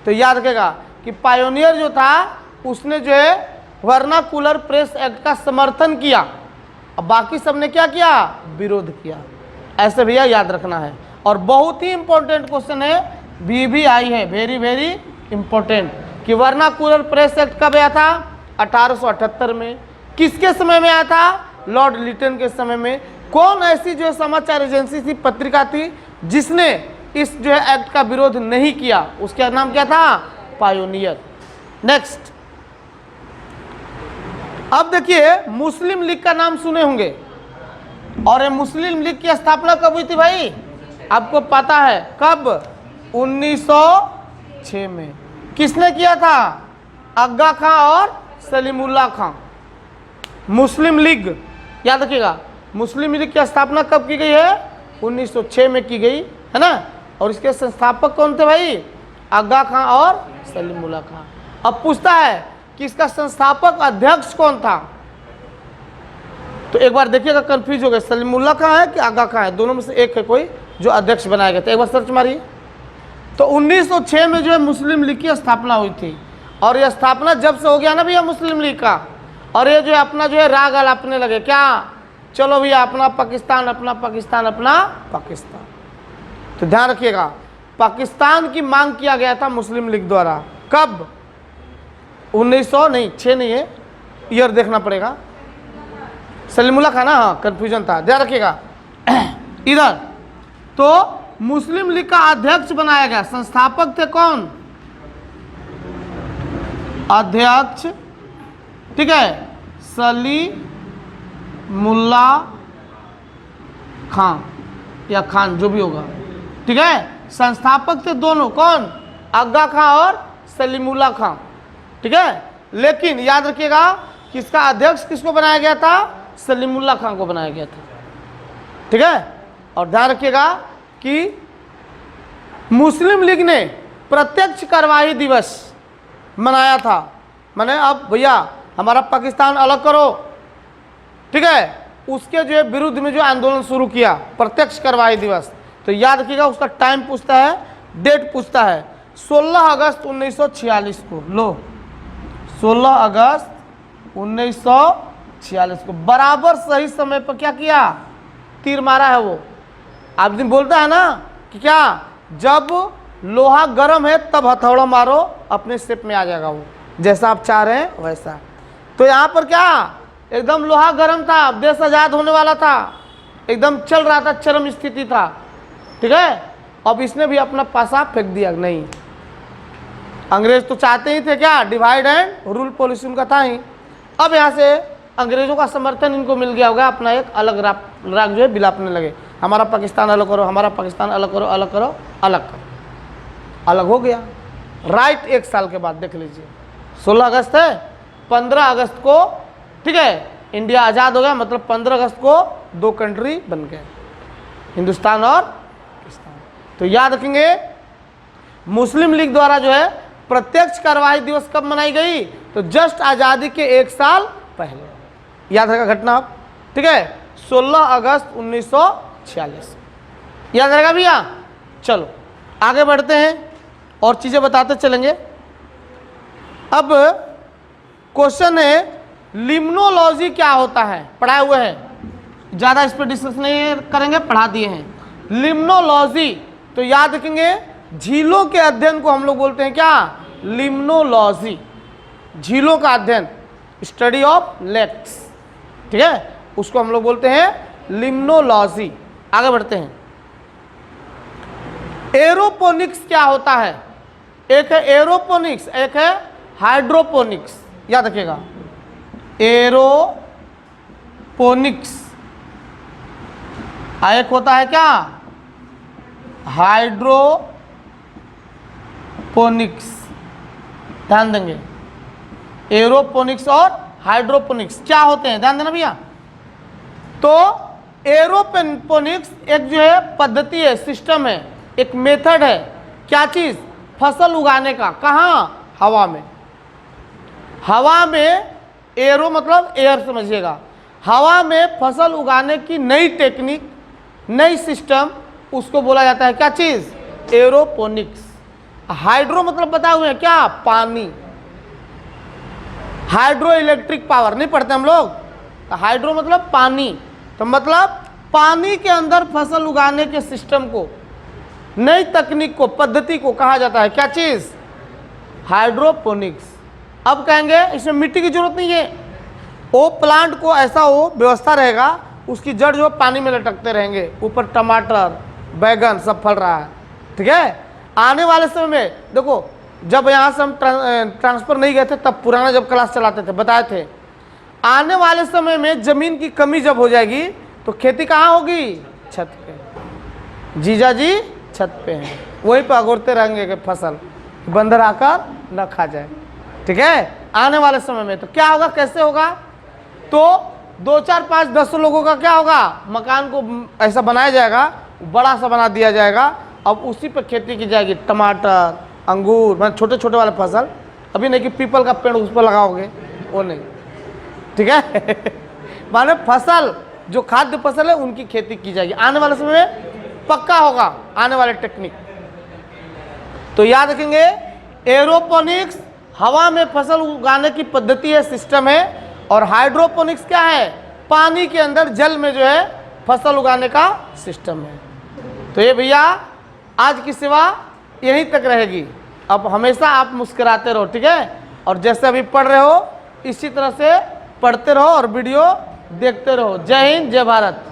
तो याद रखेगा कि पायोनियर जो था उसने जो है वर्नाकुलर प्रेस एक्ट का समर्थन किया, अब बाकी सबने क्या किया, विरोध किया। ऐसे भैया याद रखना है। और बहुत ही इंपॉर्टेंट क्वेश्चन है, भी आई है, वेरी वेरी इंपॉर्टेंट, कि वर्नाकुलर प्रेस एक्ट कब आया था, 1878 में। किसके समय में आया था, लॉर्ड लिटन के समय में। कौन ऐसी जो समाचार एजेंसी थी, पत्रिका थी, जिसने इस जो है एक्ट का विरोध नहीं किया, उसका नाम क्या था, पायोनियर। नेक्स्ट, अब देखिए मुस्लिम लीग का नाम सुने होंगे, और ये मुस्लिम लीग की स्थापना कब हुई थी भाई, आपको पता है कब, 1906 में। किसने किया था, आगा खां और सलीमुल्लाह खां। मुस्लिम लीग याद रखिएगा, मुस्लिम लीग की स्थापना कब की गई है, 1906 में की गई है ना। और इसके संस्थापक कौन थे भाई, आगा खां और सलीमुल्लाह खां। अब पूछता है कि इसका संस्थापक अध्यक्ष कौन था, तो एक बार देखिएगा, कंफ्यूज हो गए, सलीमुल्लाह खां है कि आगा खां है, दोनों में से एक है कोई जो अध्यक्ष बनाया गया था। एक बार सर्च मारिए। तो 1906 में जो है मुस्लिम लीग की स्थापना हुई थी, और यह स्थापना जब से हो गया ना भैया मुस्लिम लीग का, और ये जो है अपना जो है राग अलापने लगे, क्या, चलो भैया अपना पाकिस्तान, अपना पाकिस्तान, अपना पाकिस्तान। तो ध्यान रखिएगा, पाकिस्तान की मांग किया गया था मुस्लिम लीग द्वारा, कब, 1900 नहीं, 6 नहीं है, ईयर देखना पड़ेगा, सलीमुल्लाह खां ना, हाँ कन्फ्यूजन था, ध्यान रखिएगा। इधर तो मुस्लिम लीग का अध्यक्ष बनाया गया, संस्थापक थे कौन, अध्यक्ष, ठीक है, सलीमुल्लाह खां या खान जो भी होगा, ठीक है। संस्थापक थे दोनों, कौन, आगा खां और सलीमुल्लाह खां, ठीक है। लेकिन याद रखिएगा कि इसका अध्यक्ष किसको बनाया गया था, सलीमुल्लाह खां को बनाया गया था, ठीक है। और ध्यान रखिएगा कि मुस्लिम लीग ने प्रत्यक्ष कार्यवाही दिवस मनाया था, माने अब भैया हमारा पाकिस्तान अलग करो, ठीक है, उसके जो है विरुद्ध में जो आंदोलन शुरू किया, प्रत्यक्ष कार्यवाही दिवस। तो याद रखिएगा, उसका टाइम पूछता है, डेट पूछता है, 16 अगस्त 1946 को, लो 16 अगस्त 1946 को, बराबर सही समय पर क्या किया, तीर मारा है। वो आप दिन बोलता है ना कि क्या, जब लोहा गर्म है तब हथौड़ा मारो, अपने शेप में आ जाएगा वो, जैसा आप चाह रहे हैं वैसा। तो यहाँ पर क्या, एकदम लोहा गर्म था, देश आजाद होने वाला था, एकदम चल रहा था, चरम स्थिति था, ठीक है। अब इसने भी अपना पासा फेंक दिया, नहीं, अंग्रेज तो चाहते ही थे क्या, डिवाइड एंड रूल पॉलिसी उनका था ही। अब यहाँ से अंग्रेजों का समर्थन इनको मिल गया होगा, अपना एक अलग राग जो है बिलापने लगे, हमारा पाकिस्तान अलग करो, हमारा पाकिस्तान अलग करो, अलग करो, अलग करो, अलग हो गया। राइट, एक साल के बाद देख लीजिए, 16 अगस्त है, 15 अगस्त को, ठीक है, इंडिया आज़ाद हो गया, मतलब 15 अगस्त को 2 कंट्री बन गए, हिंदुस्तान और पाकिस्तान। तो याद रखेंगे, मुस्लिम लीग द्वारा जो है प्रत्यक्ष कार्यवाही दिवस कब मनाई गई, तो जस्ट आज़ादी के 1 साल पहले, याद रखा घटना आप, ठीक है, 16 अगस्त 1946, याद रहेगा भैया। चलो आगे बढ़ते हैं और चीज़ें बताते चलेंगे। अब क्वेश्चन है, लिम्नोलॉजी क्या होता है, पढ़ाए हुए हैं, ज़्यादा इस पर डिस्कस नहीं करेंगे, पढ़ा दिए हैं। लिम्नोलॉजी, तो याद रखेंगे, झीलों के अध्ययन को हम लोग बोलते हैं क्या, लिम्नोलॉजी, झीलों का अध्ययन, स्टडी ऑफ लेक्स, ठीक है, उसको हम लोग बोलते हैं लिम्नोलॉजी। आगे बढ़ते हैं। एरोपोनिक्स क्या होता है, एक है एरोपोनिक्स, एक है हाइड्रोपोनिक्स, याद रखिएगा, एरोपोनिक्स, एक होता है क्या, हाइड्रोपोनिक्स, ध्यान देंगे, एरोपोनिक्स और हाइड्रोपोनिक्स क्या होते हैं, ध्यान देना भैया। तो एरोपोनिक्स एक जो है पद्धति है, सिस्टम है, एक मेथड है, क्या चीज़, फसल उगाने का, कहाँ, हवा में। हवा में, एरो मतलब एयर समझिएगा, हवा में फसल उगाने की नई टेक्निक, नई सिस्टम, उसको बोला जाता है क्या चीज़, एरोपोनिक्स। हाइड्रो मतलब बताए हुए हैं क्या, पानी, हाइड्रो इलेक्ट्रिक पावर नहीं पढ़ते हम लोग, तो हाइड्रो मतलब पानी, तो मतलब पानी के अंदर फसल उगाने के सिस्टम को, नई तकनीक को, पद्धति को कहा जाता है क्या चीज? हाइड्रोपोनिक्स। अब कहेंगे इसमें मिट्टी की जरूरत नहीं है, वो प्लांट को ऐसा हो व्यवस्था रहेगा, उसकी जड़ जो पानी में लटकते रहेंगे, ऊपर टमाटर बैगन सब फल रहा है, ठीक है। आने वाले समय में देखो, जब यहाँ से हम ट्रांसफर नहीं गए थे तब पुराना जब क्लास चलाते थे बताए थे, आने वाले समय में जमीन की कमी जब हो जाएगी तो खेती कहाँ होगी? छत पे। जीजा जी छत पे हैं, वहीं पर अगोरते रहेंगे कि फसल बंदर आकर न खा जाए, ठीक है। आने वाले समय में तो क्या होगा, कैसे होगा? तो 2 4 5 10 लोगों का क्या होगा, मकान को ऐसा बनाया जाएगा, बड़ा सा बना दिया जाएगा, अब उसी पर खेती की जाएगी, टमाटर अंगूर, मतलब छोटे छोटे वाले फसल, अभी नहीं कि पीपल का पेड़ उस पर लगाओगे, वो नहीं, ठीक है। माने फसल जो खाद्य फसल है उनकी खेती की जाएगी, आने वाले समय में पक्का होगा, आने वाले टेक्निक। तो याद रखेंगे, एरोपोनिक्स हवा में फसल उगाने की पद्धति है, सिस्टम है, और हाइड्रोपोनिक्स क्या है? पानी के अंदर जल में जो है फसल उगाने का सिस्टम है। तो ये भैया आज की सेवा यहीं तक रहेगी, अब हमेशा आप मुस्कुराते रहो, ठीक है, और जैसे अभी पढ़ रहे हो इसी तरह से पढ़ते रहो और वीडियो देखते रहो। जय हिंद, जय भारत।